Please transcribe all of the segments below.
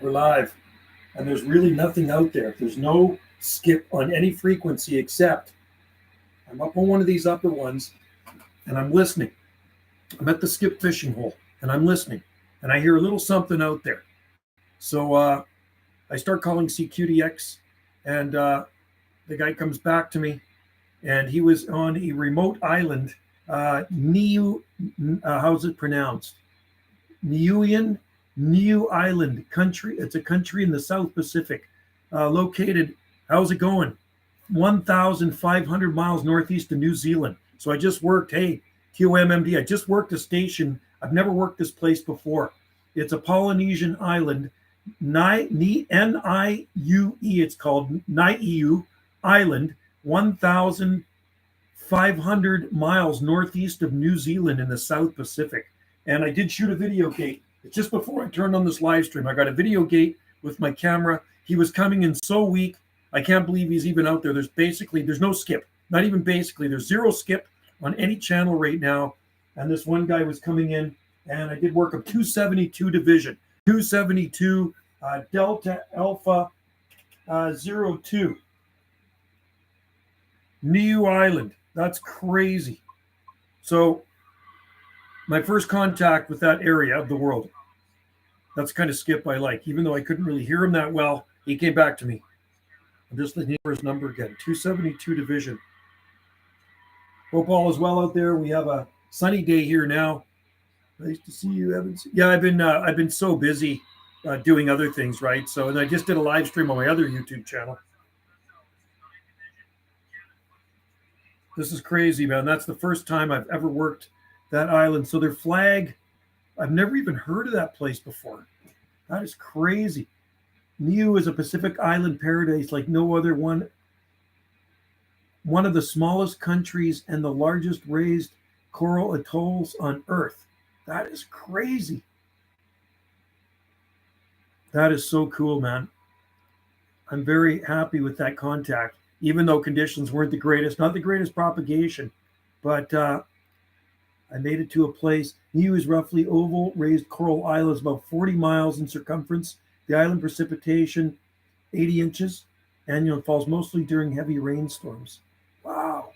We're live, and there's really nothing out there. There's no skip on any frequency except I'm up on one of these upper ones, and I'm listening. I'm at the skip fishing hole, and I'm listening, and I hear a little something out there. So I start calling CQDX, and the guy comes back to me, and he was on a remote island, how's it pronounced? Niue Island country. It's a country in the South Pacific, located, how's it going? 1,500 miles northeast of New Zealand. So I just worked, hey, QMMD, I just worked a station. I've never worked this place before. It's a Polynesian island, Niue, it's called Niue Island, 1,500 miles northeast of New Zealand in the South Pacific. And I did shoot a video gate. Just before I turned on this live stream, I got a video gate with my camera. He was coming in so weak. I can't believe he's even out there. There's no skip. Not even basically. There's zero skip on any channel right now. And this one guy was coming in, and I did work of 272 division. 272 Delta Alpha 02. Niue Island. That's crazy. So my first contact with that area of the world. That's the kind of skip I like. Even though I couldn't really hear him that well, he came back to me. I'm just looking for his number again. 272 division. Hope all is well out there. We have a sunny day here now. Nice to see you, Evans. Yeah, I've been so busy doing other things, right? So, and I just did a live stream on my other YouTube channel. This is crazy, man. That's the first time I've ever worked that island. So their flag, I've never even heard of that place before. That is crazy. Niue is a Pacific island paradise like no other one. One of the smallest countries and the largest raised coral atolls on Earth. That is crazy. That is so cool, man. I'm very happy with that contact, even though conditions weren't the greatest, not the greatest propagation, but I made it to a place. Niue is roughly oval, raised coral islands about 40 miles in circumference. The island precipitation, 80 inches. Annual falls mostly during heavy rainstorms. Wow.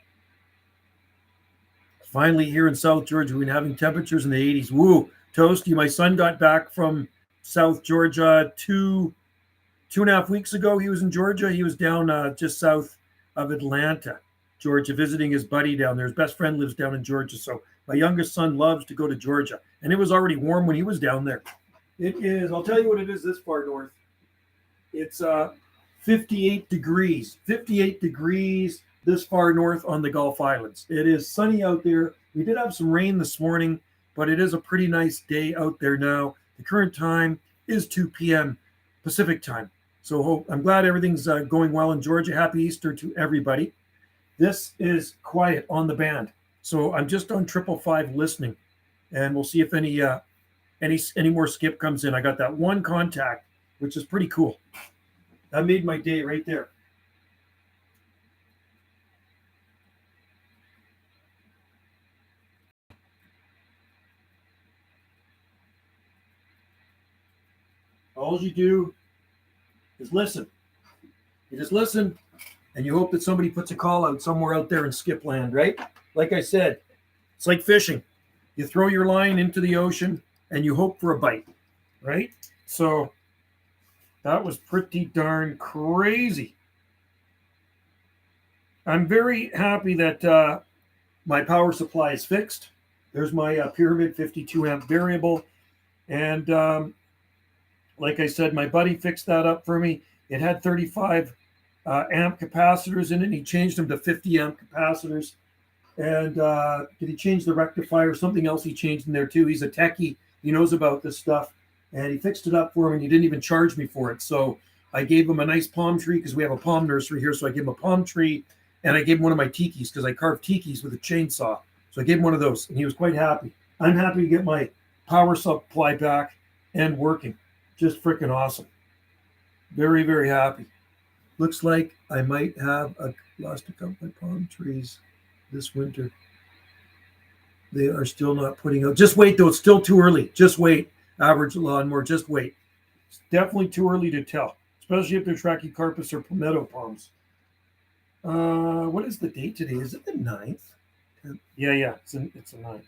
Finally, here in South Georgia, we've been having temperatures in the 80s. Woo, toasty. My son got back from South Georgia 2.5 weeks ago. He was in Georgia. He was down just south of Atlanta, Georgia, visiting his buddy down there. His best friend lives down in Georgia. So my youngest son loves to go to Georgia. And it was already warm when he was down there. It is, I'll tell you what it is this far north. It's 58 degrees. 58 degrees this far north on the Gulf Islands. It is sunny out there. We did have some rain this morning, but it is a pretty nice day out there now. The current time is 2 p.m. Pacific time. So I'm glad everything's going well in Georgia. Happy Easter to everybody. This is quiet on the band. So I'm just on 555 listening, and we'll see if any more skip comes in. I got that one contact, which is pretty cool. That made my day right there. All you do is listen. You just listen, and you hope that somebody puts a call out somewhere out there in skip land, right? Like I said, it's like fishing. You throw your line into the ocean, and you hope for a bite, right? So that was pretty darn crazy. I'm very happy that my power supply is fixed. There's my Pyramid 52 amp variable. And like I said, my buddy fixed that up for me. It had 35 amp capacitors in it. And he changed them to 50 amp capacitors. And did he change the rectifier? Something else he changed in there too. He's a techie. He knows about this stuff. And he fixed it up for me, and he didn't even charge me for it. So I gave him a nice palm tree because we have a palm nursery here. So I gave him a palm tree, and I gave him one of my tikis because I carve tikis with a chainsaw. So I gave him one of those, and he was quite happy. I'm happy to get my power supply back and working. Just freaking awesome. Very, very happy. Looks like I might have lost a couple of my palm trees this winter. They are still not putting out. Just wait, though. It's still too early. Just wait. Average lawnmower. Just wait. It's definitely too early to tell, especially if they're Trachycarpus or palmetto palms. What is the date today? Is it the 9th? Yeah, it's a 9th.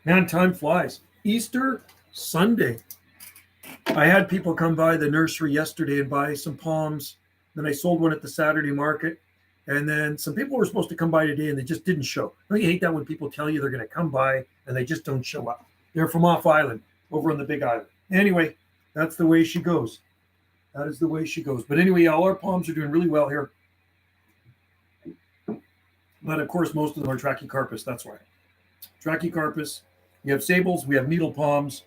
Man, time flies. Easter Sunday. I had people come by the nursery yesterday and buy some palms. Then I sold one at the Saturday market. And then some people were supposed to come by today and they just didn't show. Don't you hate that when people tell you they're going to come by and they just don't show up? They're from off island, over on the Big Island. Anyway, that's the way she goes. That is the way she goes. But anyway, all our palms are doing really well here. But of course, most of them are Trachycarpus. That's why. Trachycarpus. We have sables, we have needle palms,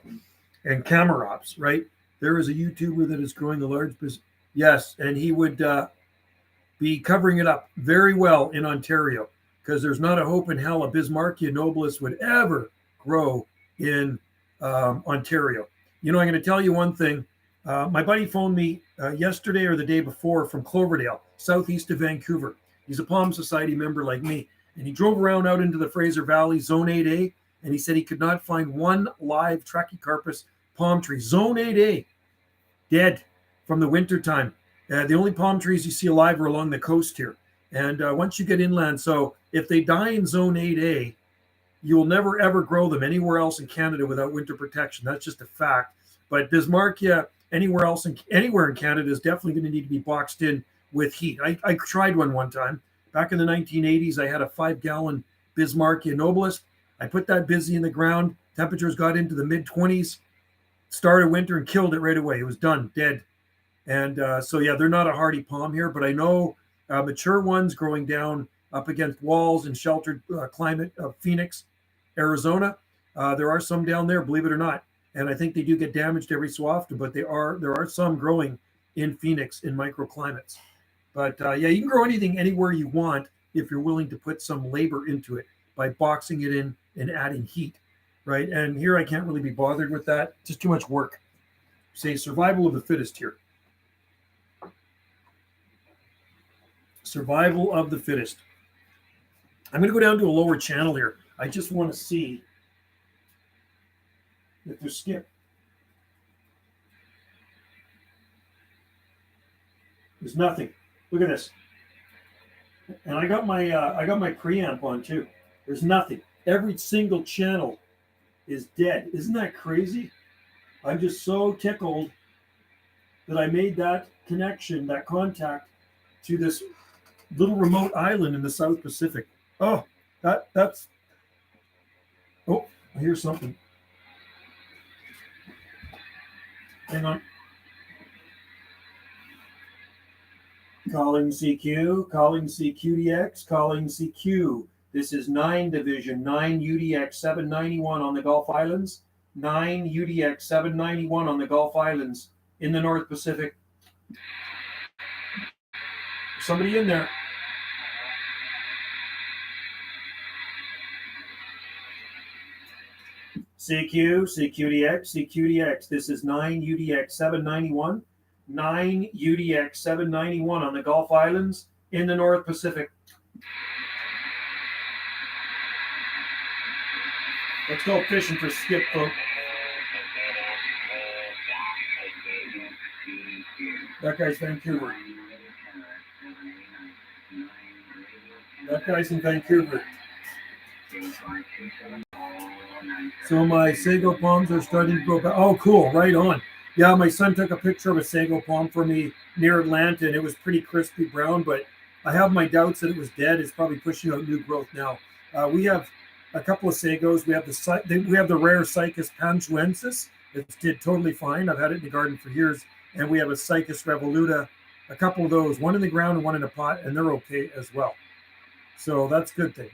and Camarops, right? There is a YouTuber that is growing a large business. Yes, and he would be covering it up very well in Ontario because there's not a hope in hell a Bismarckia nobilis would ever grow in Ontario. You know, I'm going to tell you one thing. My buddy phoned me yesterday or the day before from Cloverdale, southeast of Vancouver. He's a Palm Society member like me. And he drove around out into the Fraser Valley, Zone 8A, and he said he could not find one live Trachycarpus palm tree. Zone 8A, dead from the winter time. The only palm trees you see alive are along the coast here. And once you get inland, so if they die in Zone 8A, you will never, ever grow them anywhere else in Canada without winter protection. That's just a fact. But Bismarckia, anywhere in Canada is definitely going to need to be boxed in with heat. I tried one time. Back in the 1980s, I had a 5-gallon Bismarckia nobilis. I put that busy in the ground. Temperatures got into the mid-20s. Started winter and killed it right away. It was done, dead. And so, yeah, they're not a hardy palm here. But I know mature ones growing down up against walls in sheltered climate of Phoenix, Arizona. There are some down there, believe it or not. And I think they do get damaged every so often. But there are some growing in Phoenix in microclimates. But yeah, you can grow anything anywhere you want if you're willing to put some labor into it by boxing it in and adding heat, right? And here I can't really be bothered with that. Just too much work. Say survival of the fittest here. Survival of the fittest. I'm going to go down to a lower channel here. I just want to see if there's skip. There's nothing. Look at this. And I got my preamp on too. There's nothing. Every single channel is dead. Isn't that crazy? I'm just so tickled that I made that connection, that contact to this little remote island in the South Pacific. Oh, that's. Oh, I hear something. Hang on. Calling CQ, calling CQDX, calling CQ. This is 9 Division, 9 UDX 791 on the Gulf Islands, 9 UDX 791 on the Gulf Islands in the North Pacific. There's somebody in there. CQ, CQDX, CQDX. This is 9 UDX 791. 9 UDX 791 on the Gulf Islands in the North Pacific. Let's go fishing for skip, folks. That guy's Vancouver. That guy's in Vancouver. So my sago palms are starting to grow back. Oh, cool. Right on. Yeah, my son took a picture of a sago palm for me near Atlanta, and it was pretty crispy brown, but I have my doubts that it was dead. It's probably pushing out new growth now. We have a couple of sagos. We have the rare Cycas panchuensis. It did totally fine. I've had it in the garden for years. And we have a Cycas revoluta, a couple of those, one in the ground and one in a pot, and they're okay as well. So that's a good thing.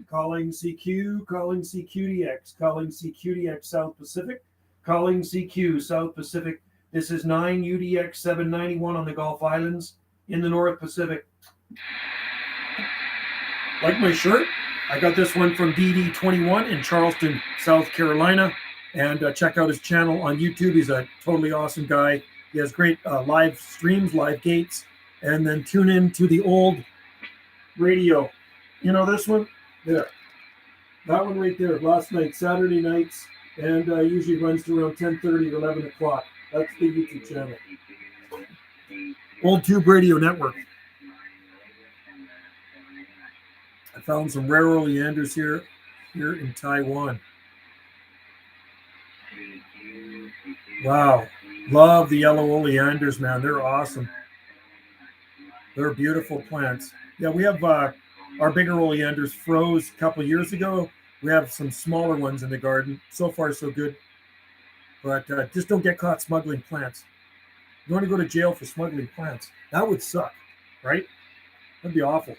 Calling CQ, calling CQDX, calling CQDX South Pacific, calling CQ South Pacific. This is 9 UDX 791 on the Gulf Islands in the North Pacific. Like my shirt? I got this one from DD21 in Charleston, South Carolina. And check out his channel on YouTube. He's a totally awesome guy. He has great live streams, live gates. And then tune in to the old radio. You know this one? There. That one right there, last night, Saturday nights, and usually runs to around 10:30 or 11 o'clock. That's the YouTube channel. Old Tube Radio Network. I found some rare oleanders here in Taiwan. Wow. Love the yellow oleanders, man. They're awesome. They're beautiful plants. Yeah, we have our bigger oleanders froze a couple of years ago. We have some smaller ones in the garden. So far, so good. But just don't get caught smuggling plants. You want to go to jail for smuggling plants. That would suck, right? That'd be awful.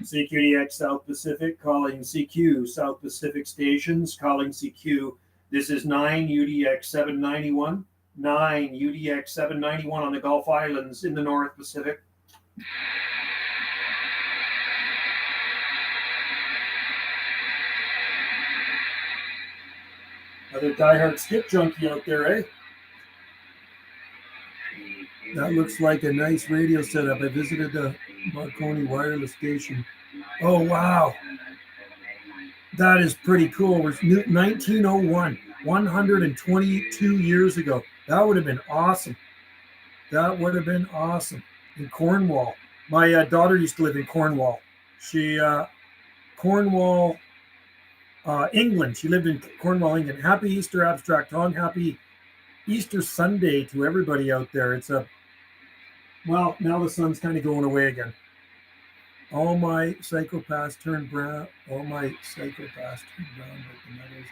CQDX South Pacific calling CQ South Pacific stations calling CQ. This is 9 UDX 791. 9 UDX 791 on the Gulf Islands in the North Pacific. Another diehard skip junkie out there, eh? That looks like a nice radio setup. I visited the Marconi wireless station. Oh, wow. That is pretty cool. It was 1901, 122 years ago. That would have been awesome. That would have been awesome. In Cornwall. My daughter used to live in Cornwall. Cornwall, England. She lived in Cornwall, England. Happy Easter, Abstract On. Happy Easter Sunday to everybody out there. Well, now the sun's kind of going away again. All my psychopaths turned brown. All my psychopaths turned brown like the meadows.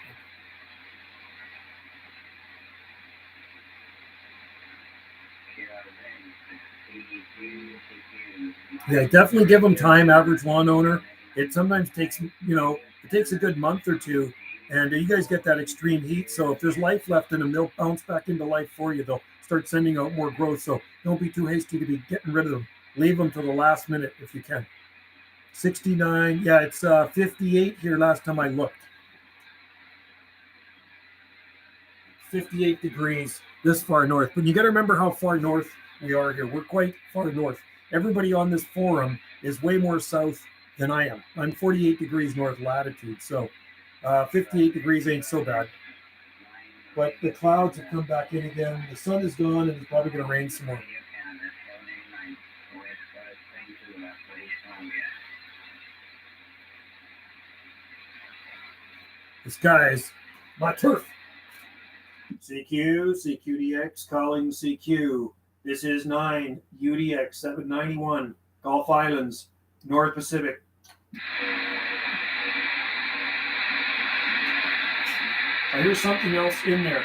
Yeah, definitely give them time, average lawn owner. It sometimes takes, it takes a good month or two. And you guys get that extreme heat. So if there's life left in them, they'll bounce back into life for you. They'll start sending out more growth. So don't be too hasty to be getting rid of them. Leave them till the last minute if you can. 69. Yeah, it's 58 here last time I looked. 58 degrees this far north. But you got to remember how far north we are here. We're quite far north. Everybody on this forum is way more south than I am. I'm 48 degrees north latitude. So 58 degrees ain't so bad. But the clouds have come back in again. The sun is gone, and it's probably going to rain some more. This guy's my turf. CQ, CQDX calling CQ. This is 9 UDX 791, Gulf Islands, North Pacific. I hear something else in there.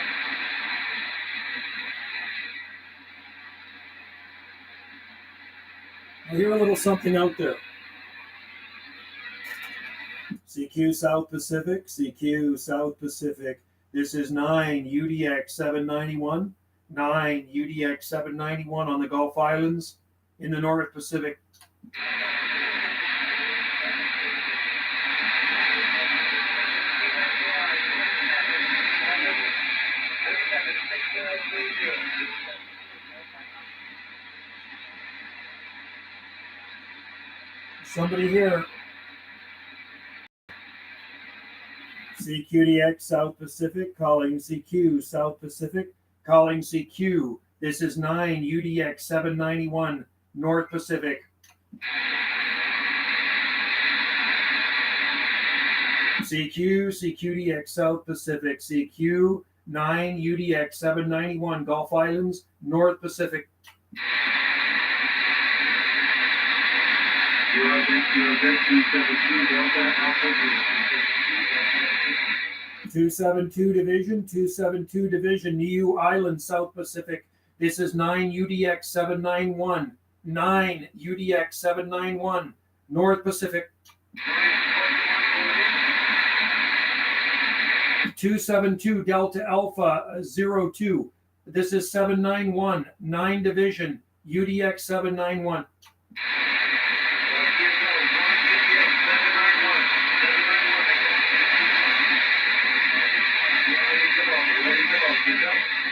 I hear a little something out there. CQ South Pacific, CQ South Pacific. This is 9 UDX 791, 9 UDX 791 on the Gulf Islands in the North Pacific. Somebody here. CQDX South Pacific calling CQ South Pacific calling CQ. This is 9 UDX 791 North Pacific. CQ CQDX South Pacific CQ 9 UDX 791 Gulf Islands North Pacific. 272 Division, 272 Division, Niue Island, South Pacific. This is 9 UDX 791, 9 UDX 791, North Pacific. 272 Delta Alpha 02. This is 791, 9 Division, UDX 791.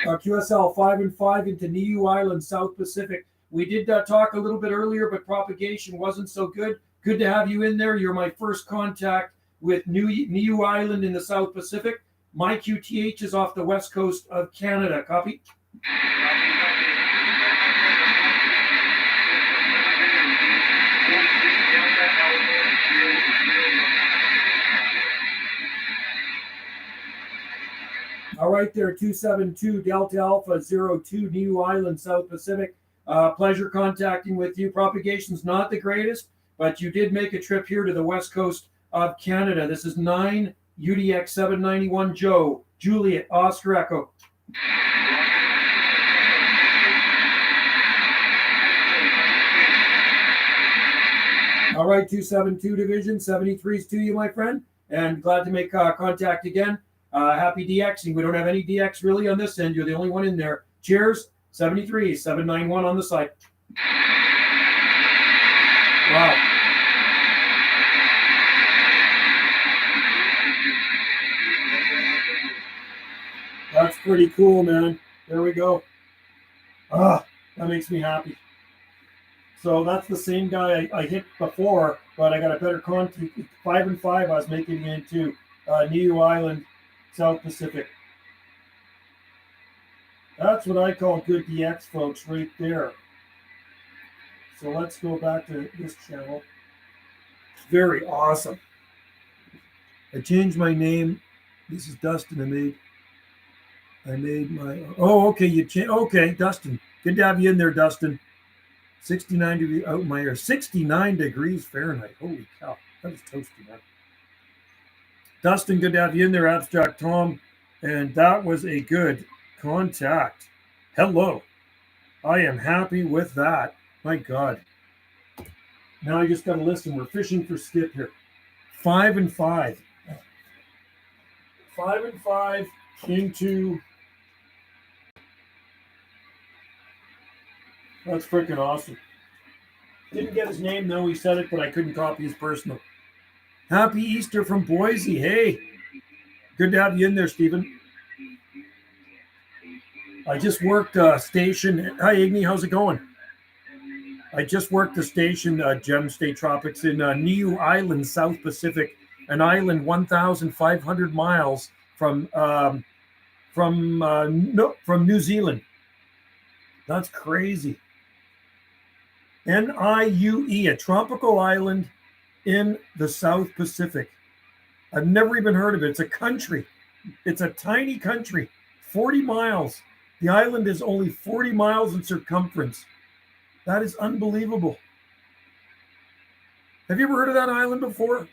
QSL 5-5 into Niue Island, South Pacific. We did talk a little bit earlier, but propagation wasn't so good. Good to have you in there. You're my first contact with Niue Island in the South Pacific. My QTH is off the west coast of Canada. Copy? All right there, 272 Delta Alpha 02 Niue Island, South Pacific. Pleasure contacting with you. Propagation's not the greatest, but you did make a trip here to the west coast of Canada. This is 9 UDX 791 Joe, Juliet, Oscar Echo. All right, 272 Division, 73s to you, my friend, and glad to make contact again. Happy DXing. We don't have any DX really on this end. You're the only one in there. Cheers. 73, 791 on the side. Wow. That's pretty cool, man. There we go. That makes me happy. So that's the same guy I hit before, but I got a better contact. 5-5, I was making it into Niue Island, South Pacific. That's what I call good DX, folks, right there. So let's go back to this channel. Very awesome. I changed my name. This is Dustin. I made my. Oh, okay. Okay, Dustin. Good to have you in there, Dustin. 69 degrees out my air. 69 degrees Fahrenheit. Holy cow. That was toasty, man. Dustin, good to have you in there, Abstract Tom. And that was a good contact. Hello. I am happy with that. My God. Now I just got to listen. We're fishing for skip here. 5-5. 5-5 into. That's freaking awesome. Didn't get his name, though. He said it, but I couldn't copy his personal. Happy Easter from Boise. Hey. Good to have you in there, Stephen. I just worked a station. Hi, Igny. How's it going? I just worked a station, Gem State Tropics, in Niue Island, South Pacific, an island 1,500 miles from New Zealand. That's crazy. Niue, a tropical island in the South Pacific. I've never even heard of it. It's a country. It's a tiny country, 40 miles. The island is only 40 miles in circumference. That is unbelievable. Have you ever heard of that island before?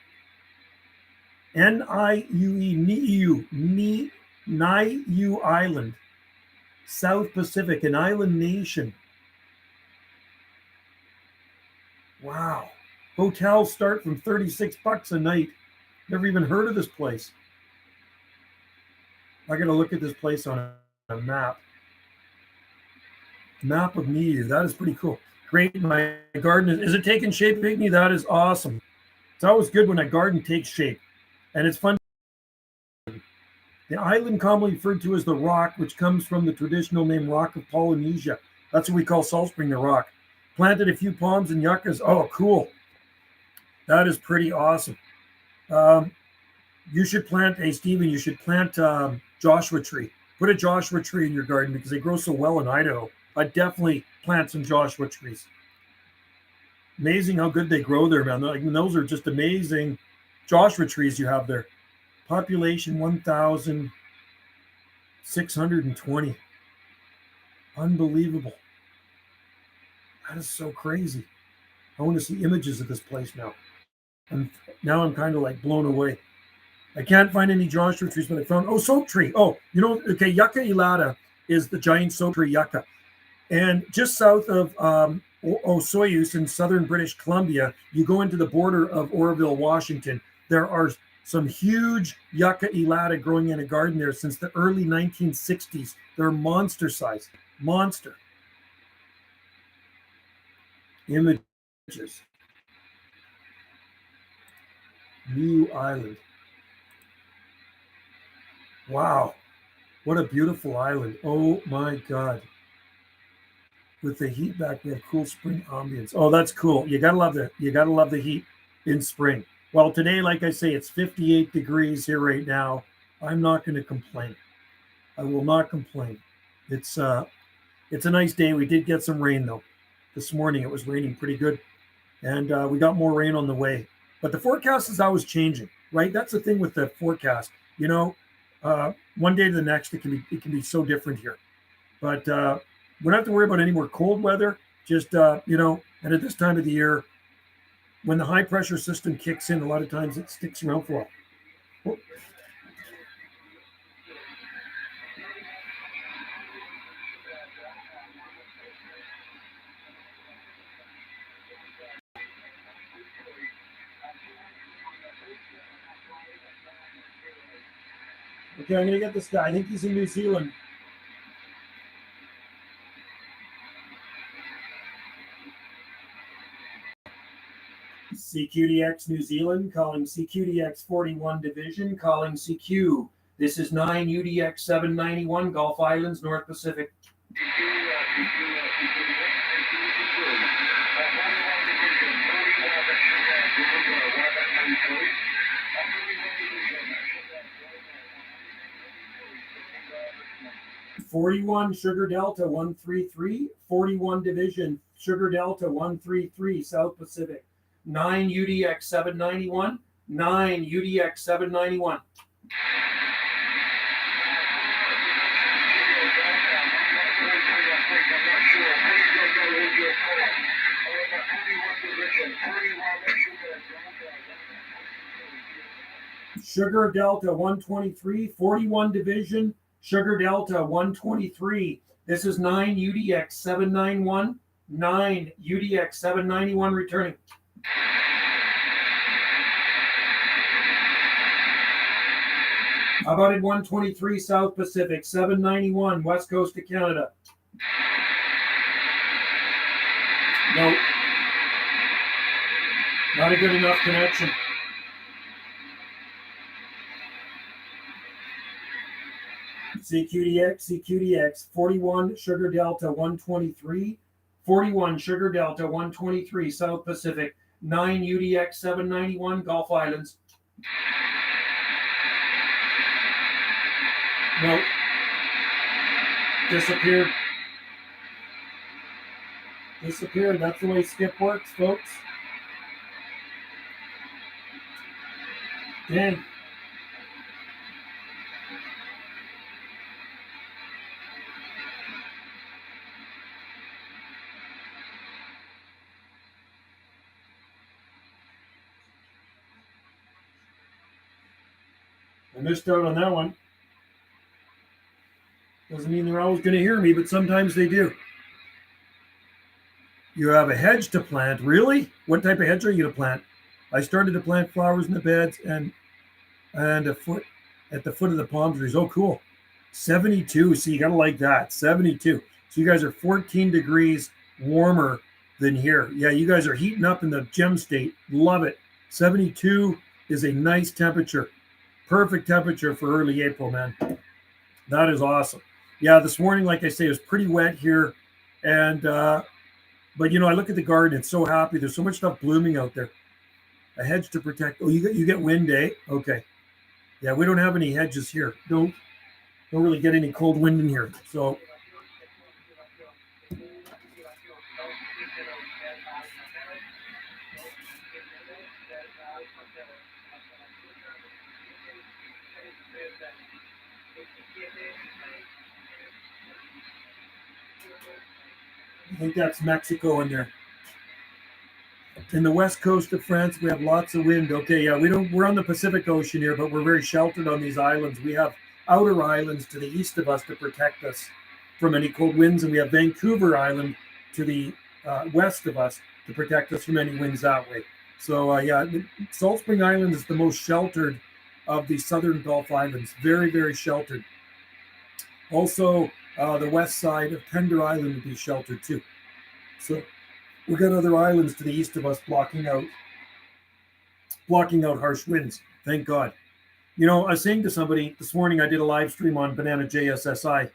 Niue, Niue Island, South Pacific, an island nation. Wow. Hotels start from $36 a night. Never even heard of this place. I got to look at this place on a map. Map of Niue. That is pretty cool. Great. My garden is it taking shape, Igny? That is awesome. It's always good when a garden takes shape. And it's fun. The island commonly referred to as the Rock, which comes from the traditional name Rock of Polynesia. That's what we call Salt Spring, the Rock. Planted a few palms and yuccas. Oh, cool. That is pretty awesome. You should plant, Stephen, you should plant Joshua tree. Put a Joshua tree in your garden because they grow so well in Idaho. I'd definitely plant some Joshua trees. Amazing how good they grow there, man. Like, those are just amazing Joshua trees you have there. Population 1,620. Unbelievable. That is so crazy. I want to see images of this place now. And now I'm kind of like blown away. I can't find any Joshua trees, but I found, soap tree. Oh, okay, Yucca elata is the giant soap tree yucca. And just south of Osoyoos in southern British Columbia, you go into the border of Oroville, Washington. There are some huge Yucca elata growing in a garden there since the early 1960s. They're monster size. Monster. Images. Niue Island. Wow. What a beautiful island. Oh my God. With the heat back, we have cool spring ambience. Oh, that's cool. You gotta love the heat in spring. Well, today, like I say, it's 58 degrees here right now. I'm not going to complain. I will not complain. It's uh it's a nice day. We did get some rain though. This morning it was raining pretty good, and we got more rain on the way. But the forecast is always changing, right? That's the thing with the forecast. One day to the next, it can be so different here. But we don't have to worry about any more cold weather. Just and at this time of the year, when the high pressure system kicks in, a lot of times it sticks around for a while. Okay, I'm gonna get this guy. I think he's in New Zealand. CQDX New Zealand calling CQDX 41 Division calling CQ. This is 9 UDX 791 Gulf Islands, North Pacific. "41 Sugar Delta 133, 41 Division, Sugar Delta 133, South Pacific, 9 UDX 791, 9 UDX 791. Sugar Delta 123, 41 Division, Sugar Delta 123. This is 9 UDX 791, 9 UDX 791 returning. How about at 123 South Pacific, 791 West Coast of Canada? No, not a good enough connection. CQDX 41 Sugar Delta 123, 41 Sugar Delta 123 South Pacific, 9 UDX 791 Gulf Islands. No. Disappeared. That's the way skip works, folks. Dang. I missed out on that one. Doesn't mean they're always going to hear me, but sometimes they do. You have a hedge to plant. Really? What type of hedge are you to plant? I started to plant flowers in the beds and at the foot of the palm trees. Oh, cool. 72. So you got to like that. 72. So you guys are 14 degrees warmer than here. Yeah, you guys are heating up in the gem state. Love it. 72 is a nice temperature. Perfect temperature for early April, man. That is awesome. Yeah, this morning, like I say, it was pretty wet here. And but I look at the garden, it's so happy. There's so much stuff blooming out there. A hedge to protect. Oh, you get wind, eh? Okay. Yeah, we don't have any hedges here. Don't really get any cold wind in here. So I think that's Mexico in there. In the west coast of France, we have lots of wind. Okay, yeah, we're on the Pacific Ocean here, but we're very sheltered on these islands. We have outer islands to the east of us to protect us from any cold winds, and we have Vancouver Island to the west of us to protect us from any winds that way. So yeah, Salt Spring Island is the most sheltered of the southern Gulf Islands. Very, very sheltered. Also, the west side of Pender Island would be sheltered too. So we've got other islands to the east of us blocking out harsh winds. Thank God. You know, I was saying to somebody this morning, I did a live stream on Banana JSSI.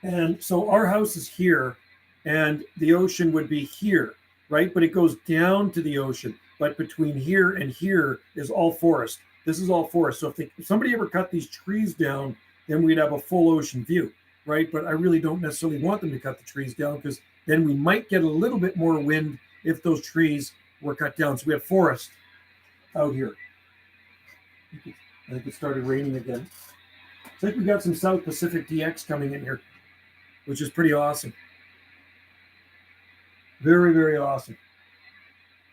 And so our house is here and the ocean would be here, right? But it goes down to the ocean. But between here and here is all forest. This is all forest. So if somebody ever cut these trees down, then we'd have a full ocean view, right? But I really don't necessarily want them to cut the trees down because then we might get a little bit more wind if those trees were cut down. So we have forest out here. I think it started raining again. It's like we got some South Pacific DX coming in here, which is pretty awesome. Very, very awesome.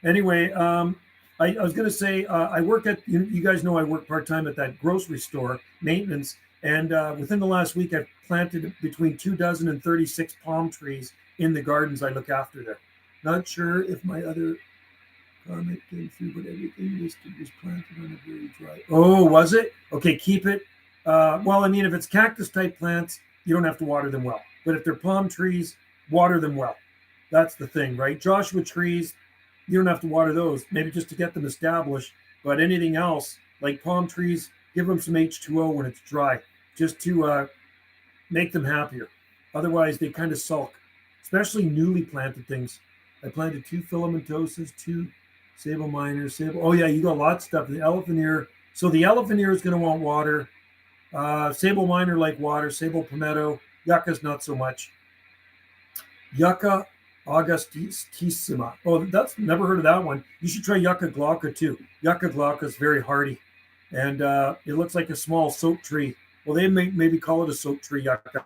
Anyway, I was going to say, I work at, you guys know I work part-time at that grocery store, maintenance, and within the last week, I've planted between 24 and 36 palm trees in the gardens I look after there. Not sure if my other comment came through, but everything listed was planted on a very dry. Oh, was it? Okay, keep it. Well, I mean, if it's cactus-type plants, you don't have to water them well. But if they're palm trees, water them well. That's the thing, right? Joshua trees, you don't have to water those, maybe just to get them established. But anything else, like palm trees, give them some H2O when it's dry, just to make them happier. Otherwise, they kind of sulk, especially newly planted things. I planted 2 filamentoses, 2 sable minors, oh yeah, you got lots of stuff. The elephant ear. So the elephant ear is going to want water. Sable minor like water. Sable palmetto. Yucca's not so much. Yucca augustissima. Oh, that's never heard of that one. You should try Yucca glauca too. Yucca glauca is very hardy, and it looks like a small soap tree. Well, they may maybe call it a soap tree. Yucca.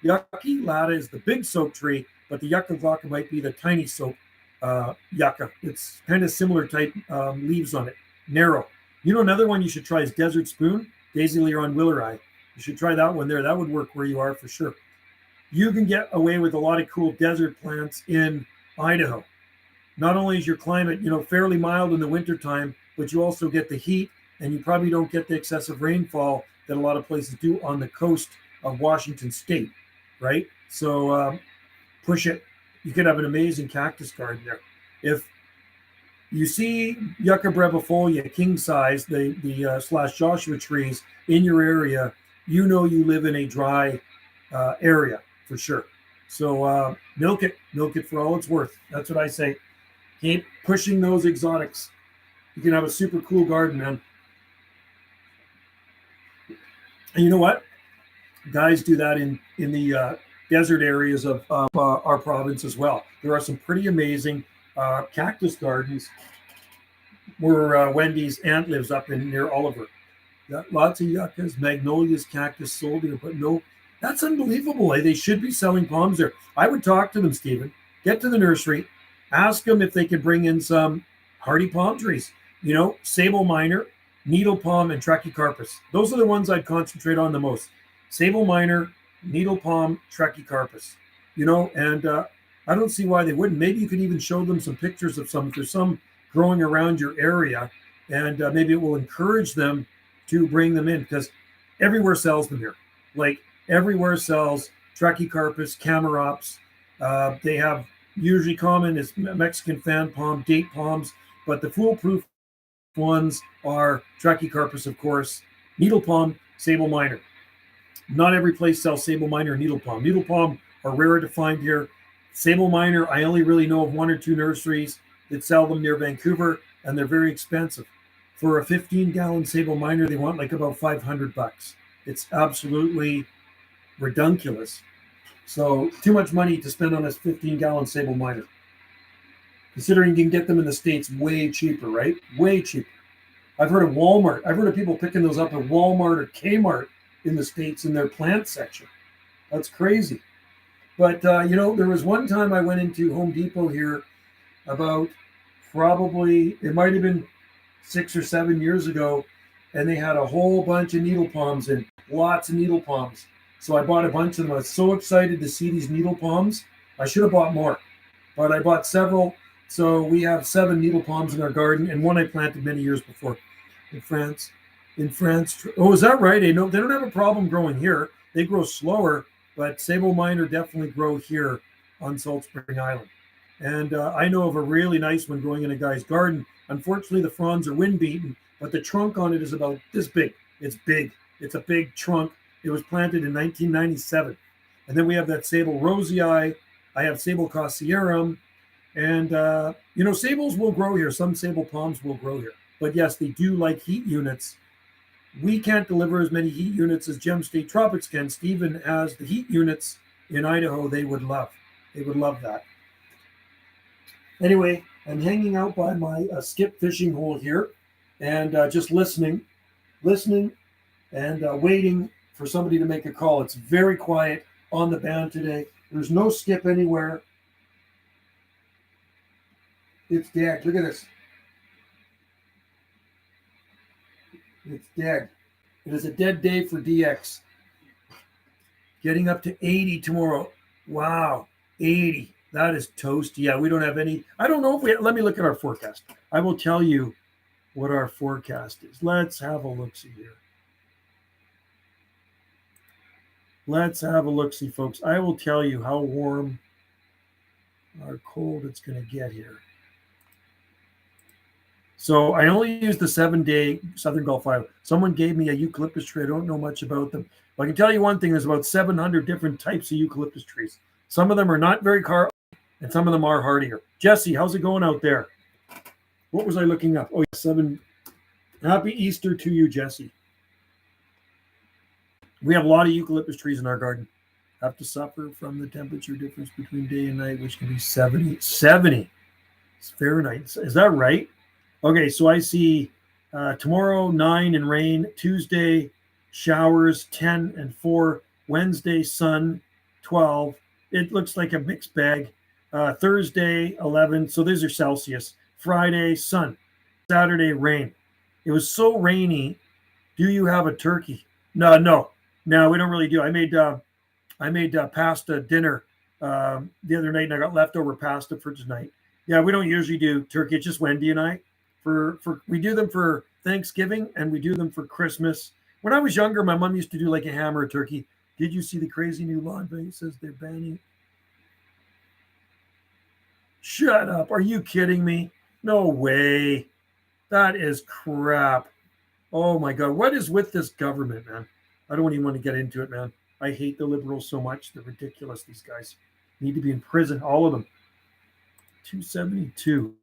Yucca lata is the big soap tree, but the Yucca glauca might be the tiny soap yucca. It's kind of similar type leaves on it, narrow. You know, another one you should try is desert spoon, Daisy Leron Willeri. You should try that one there. That would work where you are for sure. You can get away with a lot of cool desert plants in Idaho. Not only is your climate, fairly mild in the wintertime, but you also get the heat, and you probably don't get the excessive rainfall that a lot of places do on the coast of Washington State, right? So push it. You could have an amazing cactus garden there. If you see Yucca brevifolia, king size, the / Joshua trees in your area, you know you live in a dry area for sure. So milk it for all it's worth. That's what I say. Keep pushing those exotics. You can have a super cool garden, man. And you know what? Guys do that in the desert areas of our province as well. There are some pretty amazing cactus gardens where Wendy's aunt lives up in near Oliver. Got lots of yuccas, magnolias, cactus, soldier, but no, that's unbelievable. They should be selling palms there. I would talk to them, Stephen. Get to the nursery, ask them if they could bring in some hardy palm trees. Sable minor, needle palm, and trachycarpus. Those are the ones I'd concentrate on the most. Sable minor, needle palm, trachycarpus. And I don't see why they wouldn't. Maybe you could even show them some pictures of some. If there's some growing around your area, and maybe it will encourage them to bring them in, because everywhere sells them here. Like everywhere sells trachycarpus, camarops. They have usually common is Mexican fan palm, date palms, but the foolproof ones are trachycarpus, of course, needle palm, sable minor. Not every place sells sable minor or needle palm. Needle palm are rarer to find here. Sable minor, I only really know of 1 or 2 nurseries that sell them near Vancouver, and they're very expensive. For a 15-gallon sable minor, they want like about $500. It's absolutely redunculous. So too much money to spend on this 15-gallon sable minor. Considering you can get them in the States way cheaper, right? Way cheaper. I've heard of Walmart. I've heard of people picking those up at Walmart or Kmart in the States in their plant section. That's crazy. But, there was one time I went into Home Depot here about probably, it might have been 6 or 7 years ago, and they had a whole bunch of needle palms and lots of needle palms. So I bought a bunch of them. I was so excited to see these needle palms. I should have bought more, but I bought several. So we have 7 needle palms in our garden, and one I planted many years before in France. Oh, is that right? They don't have a problem growing here. They grow slower, but sable minor definitely grow here on Salt Spring Island. And I know of a really nice one growing in a guy's garden. Unfortunately, the fronds are wind beaten, but the trunk on it is about this big. It's big. It's a big trunk. It was planted in 1997. And then we have that Sable Rosii. I have Sable Cossierum. And, sables will grow here. Some sable palms will grow here. But yes, they do like heat units. We can't deliver as many heat units as Gem State Tropics can. Stephen has the heat units in Idaho they would love. They would love that. Anyway, I'm hanging out by my skip fishing hole here and just listening and waiting for somebody to make a call. It's very quiet on the band today. There's no skip anywhere. It's dead. Look at this. It's dead. It is a dead day for DX. Getting up to 80 tomorrow. Wow, 80. That is toast. Yeah, we don't have any. I don't know if we. Let me look at our forecast. I will tell you what our forecast is. Let's have a look-see here. Let's have a look-see, folks. I will tell you how warm or cold it's going to get here. So I only use the 7-day Southern Gulf Island. Someone gave me a eucalyptus tree. I don't know much about them. But I can tell you one thing. There's about 700 different types of eucalyptus trees. Some of them are not very and some of them are hardier. Jesse, how's it going out there? What was I looking up? Oh, yeah, 7. Happy Easter to you, Jesse. We have a lot of eucalyptus trees in our garden. Have to suffer from the temperature difference between day and night, which can be 70 Fahrenheit. Is that right? Okay, so I see tomorrow 9 and rain, Tuesday showers 10 and 4, Wednesday sun 12. It looks like a mixed bag. Thursday 11, so these are Celsius. Friday sun, Saturday rain. It was so rainy. Do you have a turkey? No, we don't really do. I made pasta dinner the other night, and I got leftover pasta for tonight. Yeah, we don't usually do turkey. It's just Wendy and I. We do them for Thanksgiving and we do them for Christmas. When I was younger, my mom used to do like a ham or a turkey. Did you see the crazy new law? It says they're banning. Shut up. Are you kidding me? No way. That is crap. Oh my God. What is with this government, man? I don't even want to get into it, man. I hate the liberals so much. They're ridiculous. These guys need to be in prison. All of them. 272.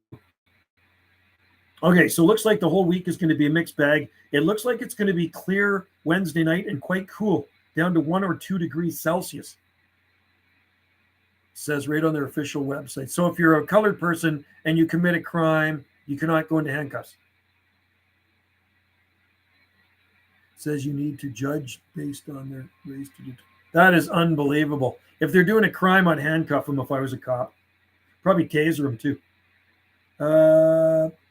Okay, so it looks like the whole week is going to be a mixed bag. It looks like it's going to be clear Wednesday night and quite cool, down to 1 or 2 degrees Celsius. It says right on their official website. So if you're a colored person and you commit a crime, you cannot go into handcuffs. It says you need to judge based on their race. That is unbelievable. If they're doing a crime, I'd handcuff them if I was a cop. Probably taser them too.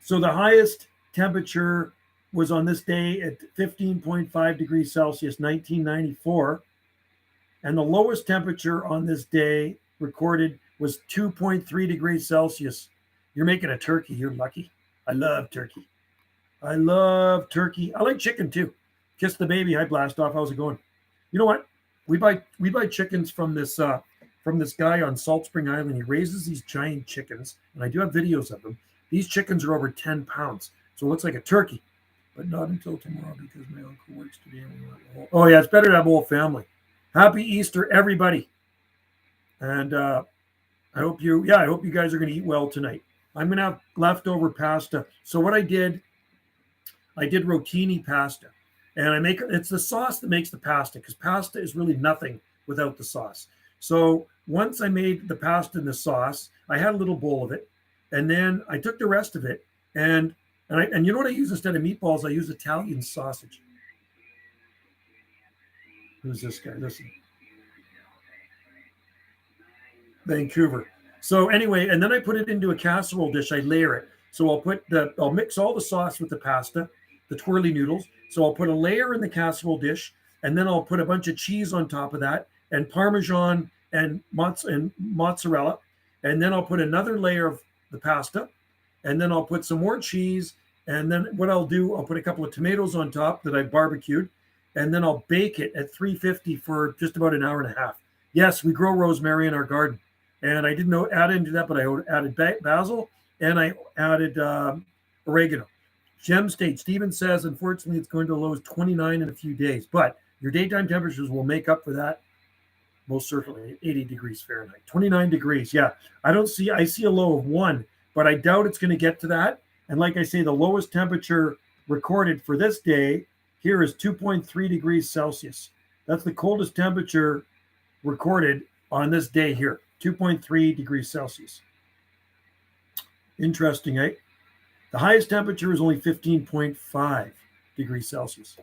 So the highest temperature was on this day at 15.5 degrees Celsius, 1994. And the lowest temperature on this day recorded was 2.3 degrees Celsius. You're making a turkey. You're lucky. I love turkey. I like chicken too. Kiss the baby. Hi, Blast Off. How's it going? You know what? We buy chickens from this guy on Salt Spring Island. He raises these giant chickens, and I do have videos of them. These chickens are over 10 pounds, so it looks like a turkey, but not until tomorrow because my uncle works today. Oh yeah, it's better to have a whole family. Happy Easter, everybody, and I hope you guys are going to eat well tonight. I'm going to have leftover pasta. So what I did rotini pasta, and it's the sauce that makes the pasta, because pasta is really nothing without the sauce. So once I made the pasta and the sauce, I had a little bowl of it. And then I took the rest of it, and you know what I use instead of meatballs? I use Italian sausage. Who's this guy? Listen. Vancouver. So anyway, and then I put it into a casserole dish. I layer it. So I'll mix all the sauce with the pasta, the twirly noodles. So I'll put a layer in the casserole dish, and then I'll put a bunch of cheese on top of that, and Parmesan and mozzarella. And then I'll put another layer of the pasta, and then I'll put some more cheese, and then what I'll do, I'll put a couple of tomatoes on top that I barbecued, and then I'll bake it at 350 for just about an hour and a half. Yes, we grow rosemary in our garden, and I didn't add into that, but I added basil, and I added oregano. Gem State, Steven says, unfortunately, it's going to low as 29 in a few days, but your daytime temperatures will make up for that most certainly. 80 degrees Fahrenheit, 29 degrees. Yeah, I see a low of 1, but I doubt it's going to get to that. And like I say, the lowest temperature recorded for this day here is 2.3 degrees Celsius. That's the coldest temperature recorded on this day here, 2.3 degrees Celsius. Interesting, eh? The highest temperature is only 15.5 degrees Celsius.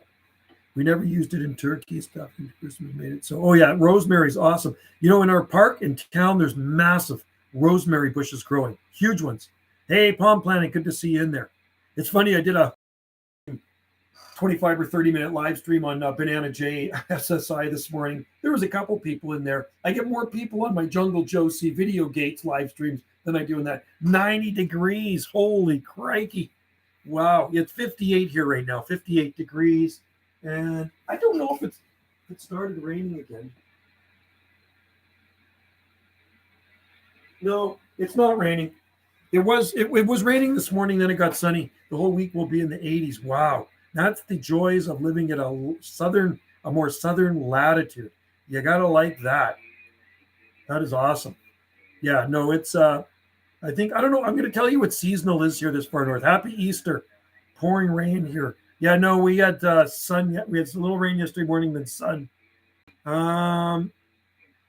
We never used it in turkey stuff. And Christmas made it so. Oh yeah, rosemary's awesome. You know, in our park in town, there's massive rosemary bushes growing, huge ones. Hey, Palm Planet, good to see you in there. It's funny, I did a 25 or 30-minute live stream on Banana J SSI this morning. There was a couple people in there. I get more people on my Jungle Josie Video Gates live streams than I do in that. 90 degrees, holy crikey. Wow, it's 58 here right now, 58 degrees. And I don't know if it started raining again. No, it's not raining. It was raining this morning, then it got sunny. The whole week will be in the 80s. Wow. That's the joys of living at a more southern latitude. You gotta like that. That is awesome. Yeah, no, it's I don't know. I'm gonna tell you what seasonal is here this far north. Happy Easter. Pouring rain here. Yeah, no, we had sun. We had a little rain yesterday morning, then sun.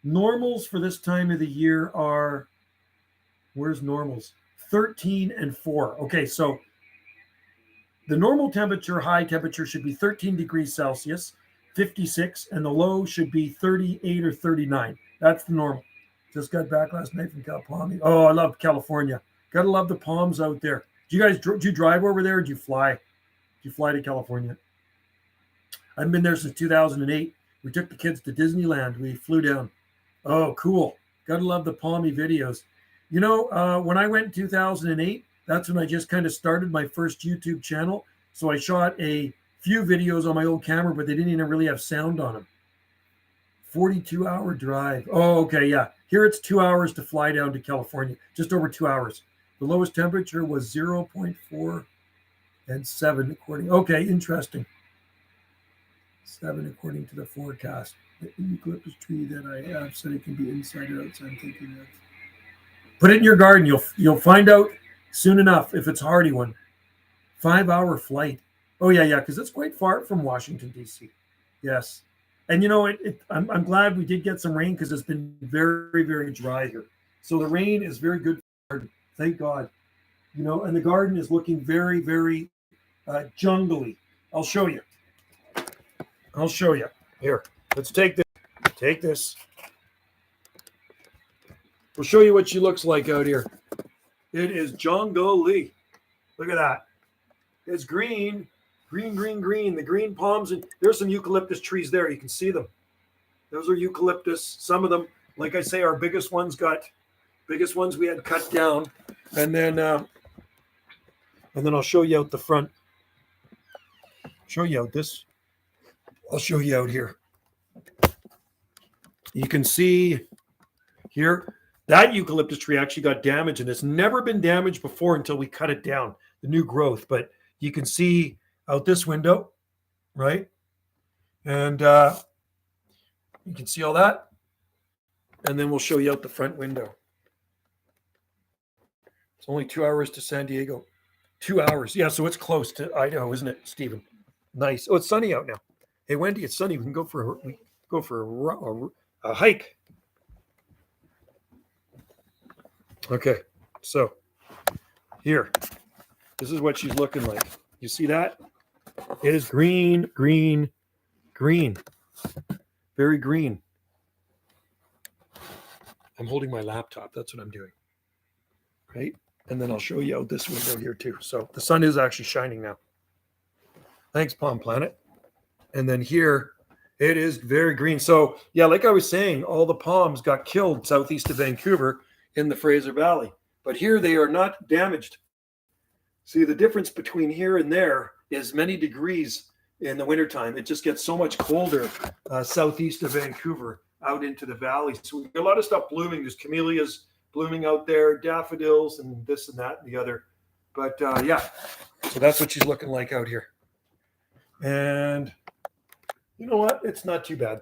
Normals for this time of the year are, where's normals? 13 and 4. Okay, so the normal temperature, high temperature should be 13 degrees Celsius, 56, and the low should be 38 or 39. That's the normal. Just got back last night from Cal Palm. Oh, I love California. Gotta love the palms out there. Do you drive over there or do you fly? Do you fly to California? I've been there since 2008. We took the kids to Disneyland. We flew down. Oh, cool. Gotta love the palmy videos. You know, when I went in 2008, that's when I just kind of started my first YouTube channel. So I shot a few videos on my old camera, but they didn't even really have sound on them. 42-hour drive. Oh, okay, yeah. Here it's 2 hours to fly down to California, just over 2 hours. The lowest temperature was 0.4 and 7 according. Okay, interesting. 7 according to the forecast. The eucalyptus tree that I have said it can be inside or outside. I'm thinking of. Put it in your garden. You'll find out soon enough if it's a hardy one. 5-hour flight. Oh yeah, because it's quite far from Washington D.C. Yes, and you know I'm glad we did get some rain because it's been very, very dry here. So the rain is very good for the garden. Thank God. You know, and the garden is looking very, very jungly. I'll show you. Here, let's take this. Take this. We'll show you what she looks like out here. It is jungly. Look at that. It's green. Green. The green palms, and there's some eucalyptus trees there. You can see them. Those are eucalyptus. Some of them, like I say, our biggest ones we had cut down. And then I'll show you out the front. Show you out this. I'll show you out here. You can see here that eucalyptus tree actually got damaged, and it's never been damaged before until we cut it down, the new growth. But you can see out this window, right? And you can see all that. And then we'll show you out the front window. It's only 2 hours to San Diego. 2 hours. Yeah, so it's close to Idaho, isn't it, Stephen? Nice. Oh, it's sunny out now. Hey, Wendy, it's sunny. We can go for a hike. Okay, so here, this is what she's looking like. You see that? It is green. Very green. I'm holding my laptop. That's what I'm doing. Right? And then I'll show you out this window here too. So the sun is actually shining now. Thanks, Palm Planet. And then here, it is very green. So yeah, like I was saying, all the palms got killed southeast of Vancouver in the Fraser Valley. But here they are not damaged. See, the difference between here and there is many degrees in the wintertime. It just gets so much colder southeast of Vancouver out into the valley. So we've got a lot of stuff blooming. There's camellias blooming out there, daffodils, and this and that and the other. But yeah, So that's what she's looking like out here. And you know what? It's not too bad,